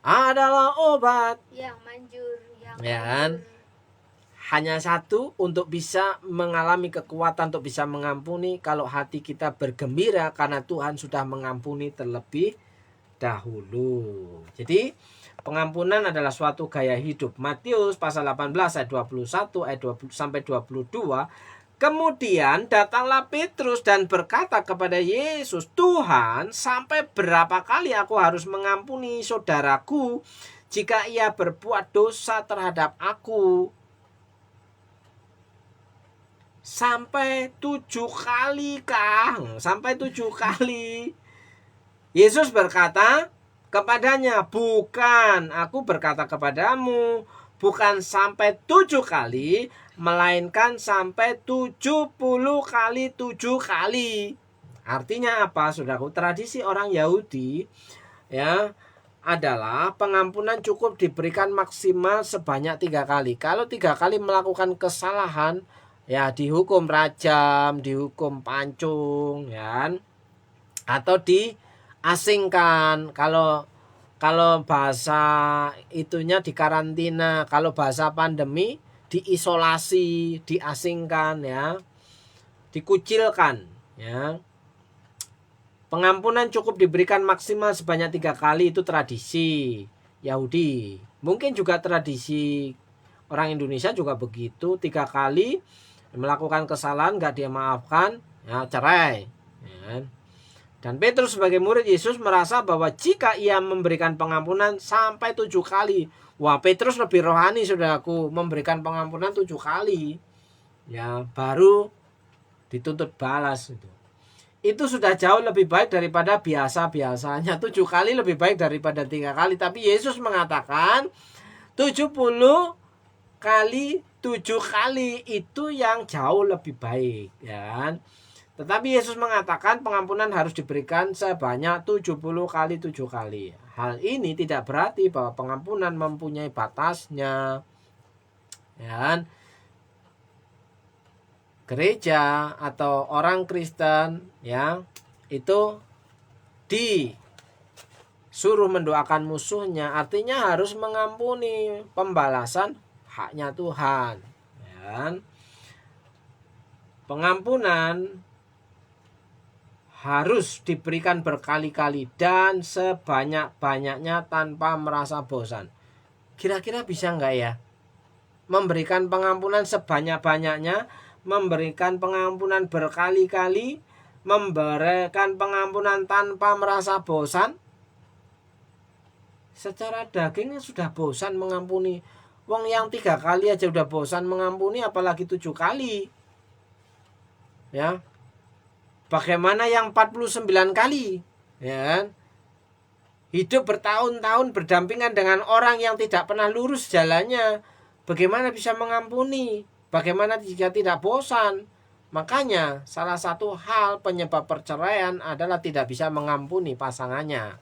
adalah obat. Yang manjur, yang Ya kan? Hanya satu untuk bisa mengalami kekuatan untuk bisa mengampuni. Kalau hati kita bergembira karena Tuhan sudah mengampuni terlebih dahulu. Jadi pengampunan adalah suatu gaya hidup. Matius pasal 18 ayat 21 ayat 20 sampai 22. Kemudian datanglah Petrus dan berkata kepada Yesus, "Tuhan, sampai berapa kali aku harus mengampuni saudaraku jika ia berbuat dosa terhadap aku?" Sampai 7 kali, Kang. Sampai 7 kali. Yesus berkata kepadanya, "Bukan, aku berkata kepadamu, bukan sampai 7 kali, melainkan sampai 70 kali 7 kali." Artinya apa, saudaraku? Tradisi orang Yahudi, ya, adalah pengampunan cukup diberikan maksimal sebanyak 3 kali. Kalau 3 kali melakukan kesalahan, ya dihukum rajam, dihukum pancung, ya, atau diasingkan. Kalau bahasa itunya dikarantina, kalau bahasa pandemi diisolasi, diasingkan, ya, dikucilkan, ya. Pengampunan cukup diberikan maksimal sebanyak 3 kali, itu tradisi Yahudi. Mungkin juga tradisi orang Indonesia juga begitu. 3 kali melakukan kesalahan gak dia maafkan, ya cerai, ya. Dan Petrus sebagai murid Yesus merasa bahwa jika ia memberikan pengampunan sampai 7 kali, wah, Petrus lebih rohani, saudaraku, memberikan pengampunan 7 kali, ya, baru dituntut balas. Itu sudah jauh lebih baik daripada biasa-biasanya. 7 kali lebih baik daripada 3 kali. Tapi Yesus mengatakan 70 kali 7 kali itu yang jauh lebih baik, ya. Tetapi Yesus mengatakan pengampunan harus diberikan sebanyak 70 kali 7 kali. Hal ini tidak berarti bahwa pengampunan mempunyai batasnya, ya. Gereja atau orang Kristen, ya, itu disuruh mendoakan musuhnya, artinya harus mengampuni, pembalasan haknya Tuhan, ya. Pengampunan harus diberikan berkali-kali dan sebanyak-banyaknya tanpa merasa bosan. Kira-kira bisa enggak ya memberikan pengampunan sebanyak-banyaknya, memberikan pengampunan berkali-kali memberikan pengampunan tanpa merasa bosan? Secara dagingnya sudah bosan mengampuni. Wong yang 3 kali aja udah bosan mengampuni, apalagi 7 kali. Ya. Bagaimana yang 49 kali? Ya kan? Hidup bertahun-tahun berdampingan dengan orang yang tidak pernah lurus jalannya. Bagaimana bisa mengampuni? Bagaimana jika tidak bosan? Makanya salah satu hal penyebab perceraian adalah tidak bisa mengampuni pasangannya.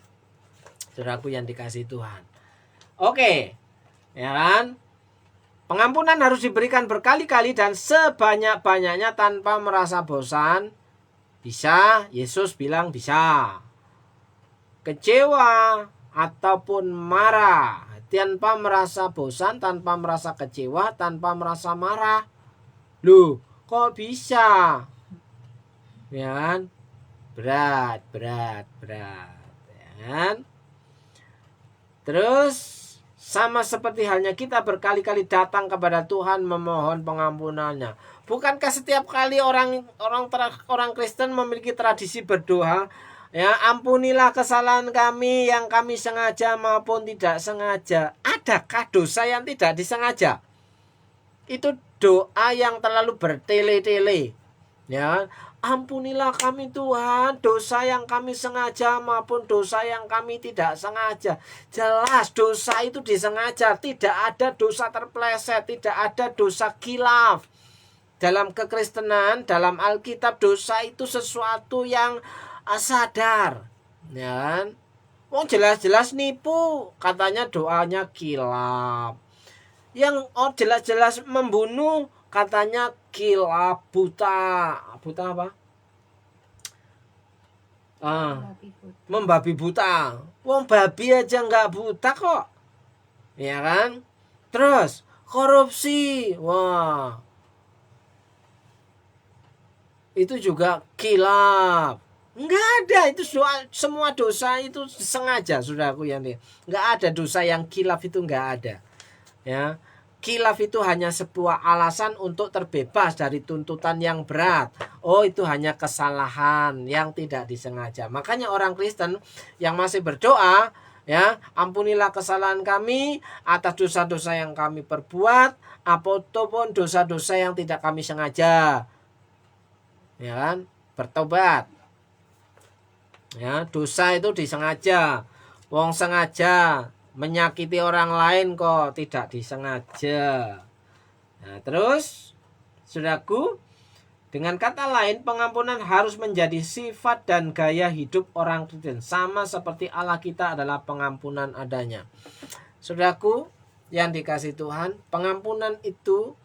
Saudaraku yang dikasihi Tuhan. Oke, ya kan? Pengampunan harus diberikan berkali-kali dan sebanyak-banyaknya tanpa merasa bosan. Bisa, Yesus bilang bisa. Kecewa ataupun marah tanpa merasa bosan, tanpa merasa kecewa, tanpa merasa marah. Loh, kok bisa? Ya kan? Berat. Ya kan? Terus sama seperti halnya kita berkali-kali datang kepada Tuhan memohon pengampunannya. Bukankah setiap kali orang Kristen memiliki tradisi berdoa, ya ampunilah kesalahan kami yang kami sengaja maupun tidak sengaja. Adakah dosa yang tidak disengaja? Itu doa yang terlalu bertele-tele. Ya, ampunilah kami Tuhan, dosa yang kami sengaja maupun dosa yang kami tidak sengaja. Jelas dosa itu disengaja, tidak ada dosa terpleset, tidak ada dosa khilaf. Dalam kekristenan, dalam Alkitab, dosa itu sesuatu yang sadar. Ya kan? Oh, jelas-jelas nipu, katanya doanya khilaf. Yang jelas-jelas membunuh, katanya khilaf, buta apa? Membabi buta. Wong babi aja nggak buta kok, ya kan? Terus korupsi, wah, itu juga khilaf. Nggak ada, itu semua dosa itu sengaja, saudaraku yang dia. Nggak ada dosa yang khilaf, itu nggak ada. Ya, khilaf itu hanya sebuah alasan untuk terbebas dari tuntutan yang berat. Oh, itu hanya kesalahan yang tidak disengaja. Makanya orang Kristen yang masih berdoa, ya, ampunilah kesalahan kami atas dosa-dosa yang kami perbuat, ataupun dosa-dosa yang tidak kami sengaja. Ya kan? Bertobat. Ya, dosa itu disengaja. Wong sengaja menyakiti orang lain kok tidak disengaja. Nah, terus saudaraku, dengan kata lain pengampunan harus menjadi sifat dan gaya hidup orang Kristen, sama seperti Allah kita adalah pengampunan adanya. Saudaraku yang dikasihi Tuhan, pengampunan itu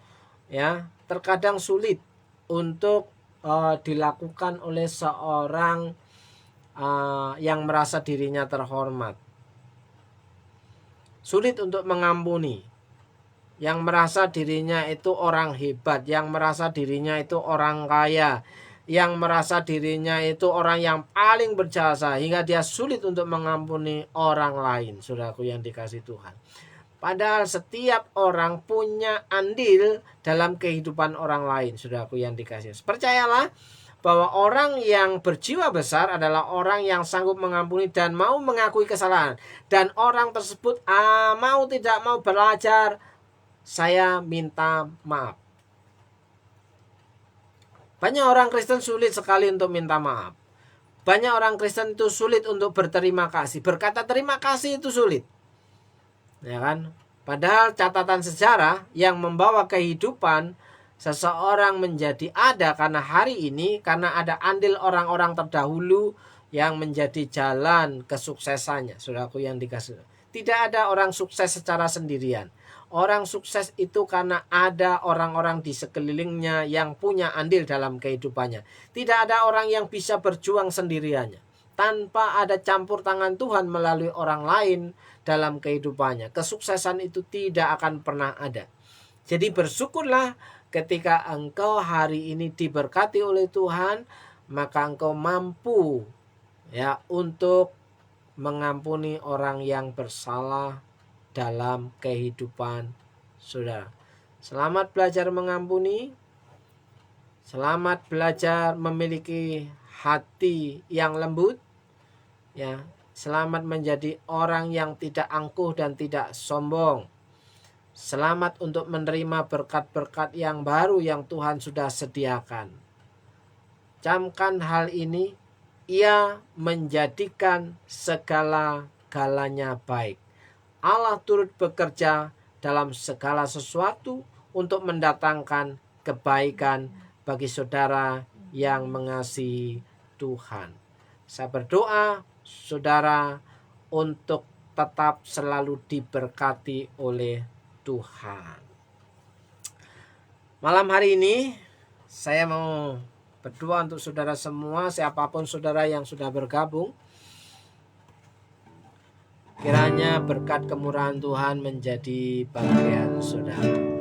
ya terkadang sulit untuk dilakukan oleh seorang yang merasa dirinya terhormat. Sulit untuk mengampuni. Yang merasa dirinya itu orang hebat, yang merasa dirinya itu orang kaya, yang merasa dirinya itu orang yang paling berjasa, hingga dia sulit untuk mengampuni orang lain, saudaraku yang dikasihi Tuhan. Padahal setiap orang punya andil dalam kehidupan orang lain, saudaraku yang dikasihi. Percayalah bahwa orang yang berjiwa besar adalah orang yang sanggup mengampuni dan mau mengakui kesalahan. Dan orang tersebut mau tidak mau belajar, saya minta maaf. Banyak orang Kristen sulit sekali untuk minta maaf. Banyak orang Kristen itu sulit untuk berterima kasih. Berkata terima kasih itu sulit. Ya kan? Padahal catatan sejarah yang membawa kehidupan seseorang menjadi ada karena hari ini, karena ada andil orang-orang terdahulu yang menjadi jalan kesuksesannya. Saudaraku yang dikasihi, tidak ada orang sukses secara sendirian. Orang sukses itu karena ada orang-orang di sekelilingnya yang punya andil dalam kehidupannya. Tidak ada orang yang bisa berjuang sendiriannya. Tanpa ada campur tangan Tuhan melalui orang lain dalam kehidupannya, kesuksesan itu tidak akan pernah ada. Jadi bersyukurlah ketika engkau hari ini diberkati oleh Tuhan, maka engkau mampu ya untuk mengampuni orang yang bersalah dalam kehidupan saudara. Selamat belajar mengampuni. Selamat belajar memiliki hati yang lembut, ya. Selamat menjadi orang yang tidak angkuh dan tidak sombong. Selamat untuk menerima berkat-berkat yang baru yang Tuhan sudah sediakan. Camkan hal ini, Ia menjadikan segala-galanya baik. Allah turut bekerja dalam segala sesuatu untuk mendatangkan kebaikan bagi saudara yang mengasihi Tuhan. Saya berdoa saudara untuk tetap selalu diberkati oleh Tuhan. Malam hari ini saya mau berdoa untuk saudara semua, siapapun saudara yang sudah bergabung. Kiranya berkat kemurahan Tuhan menjadi bagian saudara.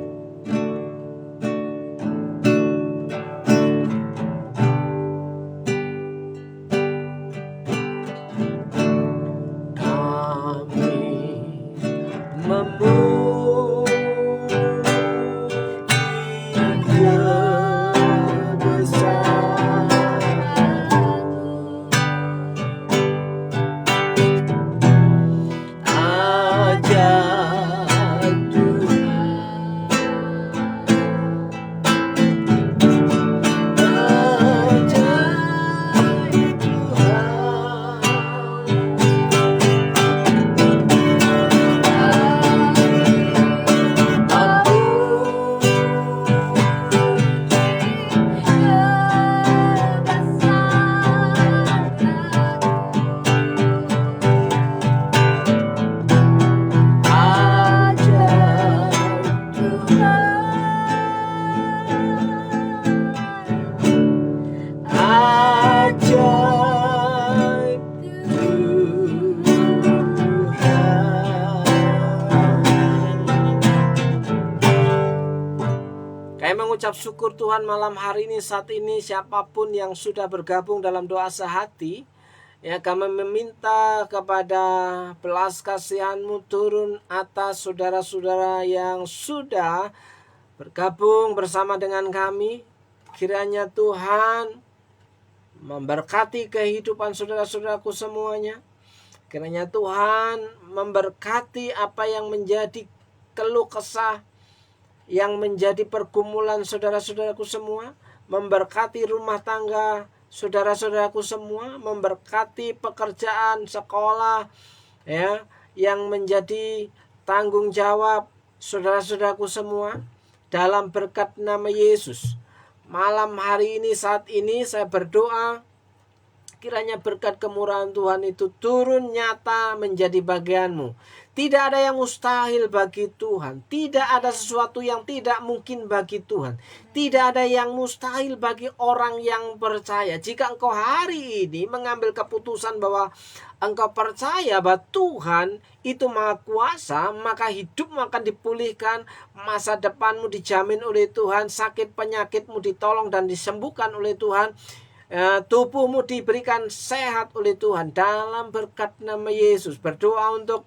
Mengucap syukur Tuhan malam hari ini, saat ini siapapun yang sudah bergabung dalam doa sehati, ya, kami meminta kepada belas kasihan-Mu turun atas saudara-saudara yang sudah bergabung bersama dengan kami. Kiranya Tuhan memberkati kehidupan saudara-saudaraku semuanya. Kiranya Tuhan memberkati apa yang menjadi keluh kesah, yang menjadi pergumulan saudara-saudaraku semua, memberkati rumah tangga saudara-saudaraku semua, memberkati pekerjaan, sekolah, ya, yang menjadi tanggung jawab saudara-saudaraku semua, dalam berkat nama Yesus. Malam hari ini, saat ini saya berdoa, kiranya berkat kemurahan Tuhan itu turun nyata menjadi bagianmu. Tidak ada yang mustahil bagi Tuhan. Tidak ada sesuatu yang tidak mungkin bagi Tuhan. Tidak ada yang mustahil bagi orang yang percaya. Jika engkau hari ini mengambil keputusan bahwa engkau percaya bahwa Tuhan itu Maha Kuasa, maka hidupmu akan dipulihkan, masa depanmu dijamin oleh Tuhan, sakit penyakitmu ditolong dan disembuhkan oleh Tuhan, tubuhmu diberikan sehat oleh Tuhan dalam berkat nama Yesus. Berdoa untuk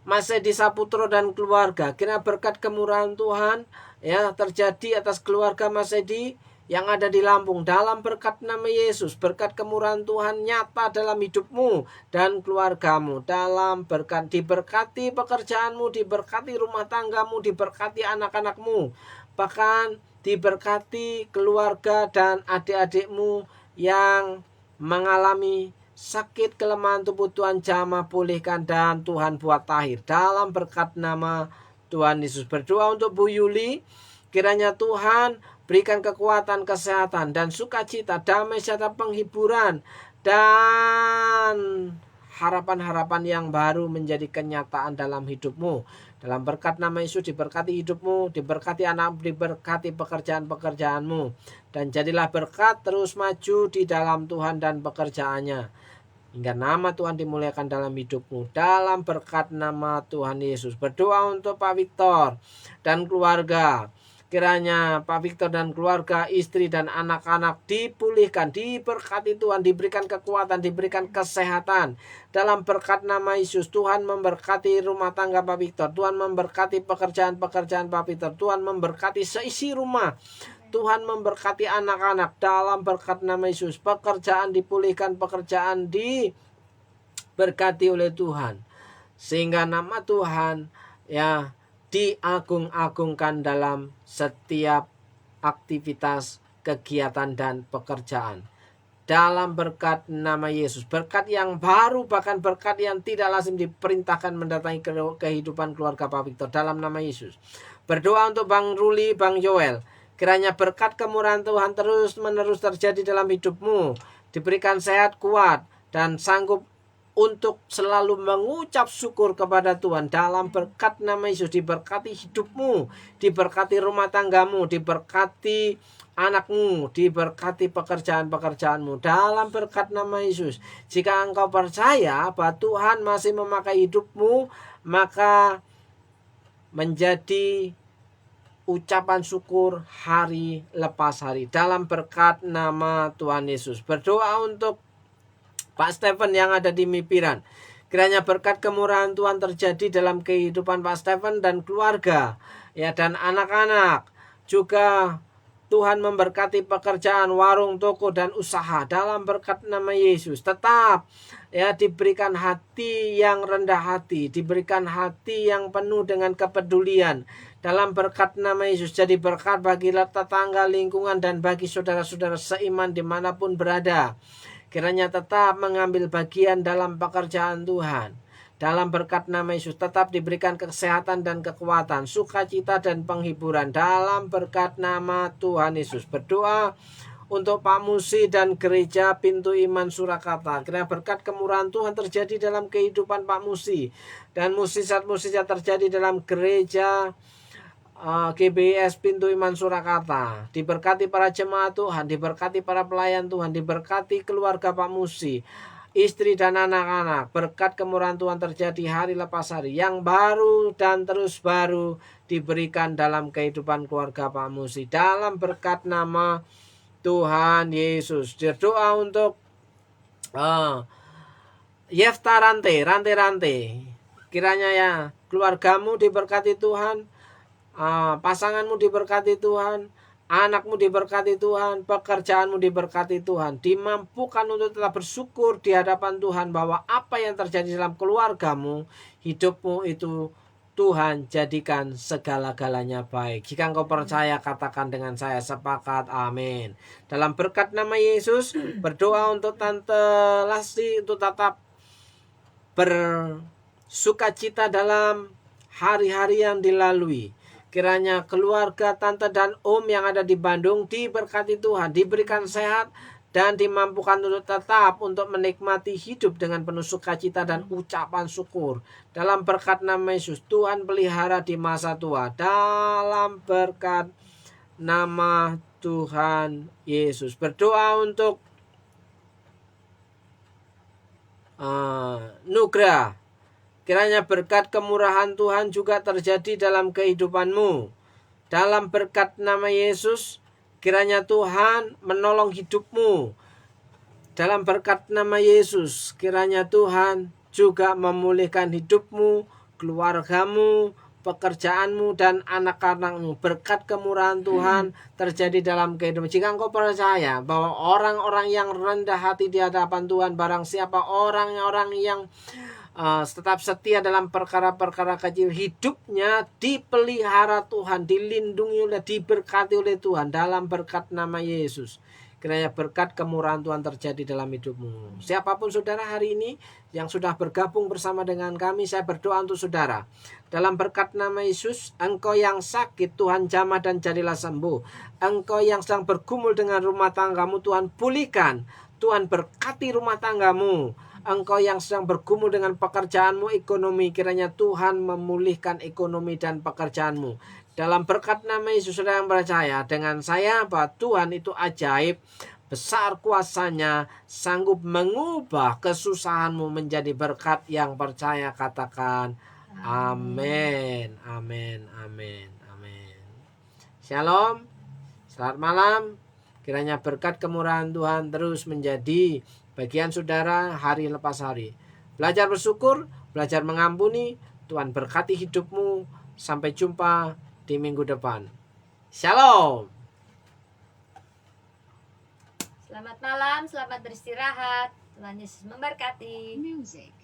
Mas Edi Saputro dan keluarga. Kiranya berkat kemurahan Tuhan, ya, terjadi atas keluarga Mas Edi yang ada di Lampung dalam berkat nama Yesus. Berkat kemurahan Tuhan nyata dalam hidupmu dan keluargamu, dalam berkat, diberkati pekerjaanmu, diberkati rumah tanggamu, diberkati anak-anakmu, bahkan diberkati keluarga dan adik-adikmu yang mengalami sakit, kelemahan tubuh. Tuhan jamah pulihkan dan Tuhan buat tahir dalam berkat nama Tuhan Yesus. Berdoa untuk Bu Yuli, kiranya Tuhan berikan kekuatan, kesehatan dan sukacita, damai serta penghiburan dan harapan-harapan yang baru menjadi kenyataan dalam hidupmu. Dalam berkat nama Yesus diberkati hidupmu, diberkati anak, diberkati pekerjaan-pekerjaanmu, dan jadilah berkat terus maju di dalam Tuhan dan pekerjaannya, hingga nama Tuhan dimuliakan dalam hidupmu. Dalam berkat nama Tuhan Yesus. Berdoa untuk Pak Victor dan keluarga. Kiranya Pak Victor dan keluarga, istri dan anak-anak dipulihkan, diberkati Tuhan, diberikan kekuatan, diberikan kesehatan. Dalam berkat nama Yesus, Tuhan memberkati rumah tangga Pak Victor, Tuhan memberkati pekerjaan-pekerjaan Pak Victor, Tuhan memberkati seisi rumah, Tuhan memberkati anak-anak dalam berkat nama Yesus. Pekerjaan dipulihkan, pekerjaan diberkati oleh Tuhan. Sehingga nama Tuhan ya diagung-agungkan dalam setiap aktivitas, kegiatan dan pekerjaan. Dalam berkat nama Yesus, berkat yang baru, bahkan berkat yang tidak lazim diperintahkan mendatangi kehidupan keluarga Pak Victor dalam nama Yesus. Berdoa untuk Bang Ruli, Bang Joel, kiranya berkat kemurahan Tuhan terus menerus terjadi dalam hidupmu, diberikan sehat kuat dan sanggup untuk selalu mengucap syukur kepada Tuhan dalam berkat nama Yesus. Diberkati hidupmu, diberkati rumah tanggamu, diberkati anakmu, diberkati pekerjaan-pekerjaanmu dalam berkat nama Yesus. Jika engkau percaya bahwa Tuhan masih memakai hidupmu, maka menjadi ucapan syukur hari lepas hari dalam berkat nama Tuhan Yesus. Berdoa untuk Pak Stephen yang ada di Mipiran. Kiranya berkat kemurahan Tuhan terjadi dalam kehidupan Pak Stephen dan keluarga, ya, dan anak-anak. Juga Tuhan memberkati pekerjaan, warung, toko dan usaha dalam berkat nama Yesus. Tetap ya diberikan hati yang rendah hati, diberikan hati yang penuh dengan kepedulian dalam berkat nama Yesus. Jadi berkat bagi tetangga, lingkungan dan bagi saudara-saudara seiman dimanapun berada. Kiranya tetap mengambil bagian dalam pekerjaan Tuhan. Dalam berkat nama Yesus tetap diberikan kesehatan dan kekuatan, sukacita dan penghiburan dalam berkat nama Tuhan Yesus. Berdoa untuk Pak Musi dan gereja Pintu Iman Surakarta. Kiranya berkat kemurahan Tuhan terjadi dalam kehidupan Pak Musi dan musisat-musisat terjadi dalam gereja GBS Pintu Iman Surakarta. Diberkati para jemaat Tuhan, diberkati para pelayan Tuhan, diberkati keluarga Pak Musi, istri dan anak-anak. Berkat kemurahan Tuhan terjadi hari lepas hari, yang baru dan terus baru diberikan dalam kehidupan keluarga Pak Musi dalam berkat nama Tuhan Yesus. Berdoa untuk Yefta Rante. Kiranya ya keluargamu diberkati Tuhan, pasanganmu diberkati Tuhan, anakmu diberkati Tuhan, pekerjaanmu diberkati Tuhan, dimampukan untuk tetap bersyukur di hadapan Tuhan bahwa apa yang terjadi dalam keluargamu, hidupmu itu Tuhan jadikan segala-galanya baik. Jika engkau percaya, katakan dengan saya, sepakat, amin. Dalam berkat nama Yesus, berdoa untuk Tante Lasti untuk tetap bersukacita dalam hari-hari yang dilalui. Kiranya keluarga tante dan om yang ada di Bandung diberkati Tuhan, diberikan sehat dan dimampukan untuk tetap untuk menikmati hidup dengan penuh sukacita dan ucapan syukur. Dalam berkat nama Yesus, Tuhan pelihara di masa tua. Dalam berkat nama Tuhan Yesus. Berdoa untuk Nugra. Kiranya berkat kemurahan Tuhan juga terjadi dalam kehidupanmu. Dalam berkat nama Yesus, kiranya Tuhan menolong hidupmu. Dalam berkat nama Yesus, kiranya Tuhan juga memulihkan hidupmu, keluargamu, pekerjaanmu, dan anak-anakmu. Berkat kemurahan Tuhan terjadi dalam kehidupan. Jika engkau percaya bahwa orang-orang yang rendah hati di hadapan Tuhan, barang siapa orang-orang yang tetap setia dalam perkara-perkara kecil, hidupnya dipelihara Tuhan, dilindungi oleh, diberkati oleh Tuhan dalam berkat nama Yesus. Kiranya berkat kemurahan Tuhan terjadi dalam hidupmu. Siapapun saudara hari ini yang sudah bergabung bersama dengan kami, saya berdoa untuk saudara. Dalam berkat nama Yesus, engkau yang sakit Tuhan jamah dan jadilah sembuh. Engkau yang sedang bergumul dengan rumah tanggamu, Tuhan pulihkan. Tuhan berkati rumah tanggamu. Engkau yang sedang bergumul dengan pekerjaanmu, ekonomi, kiranya Tuhan memulihkan ekonomi dan pekerjaanmu. Dalam berkat nama Yesus, saudara yang percaya dengan saya bahwa Tuhan itu ajaib, besar kuasanya, sanggup mengubah kesusahanmu menjadi berkat. Yang percaya katakan amin, amin, amin, amin. Shalom, selamat malam. Kiranya berkat kemurahan Tuhan terus menjadi bagian saudara hari lepas hari. Belajar bersyukur, belajar mengampuni. Tuhan berkati hidupmu. Sampai jumpa di minggu depan. Shalom. Selamat malam, selamat beristirahat. Tuhan Yesus memberkati. Music.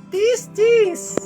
Tis, tis.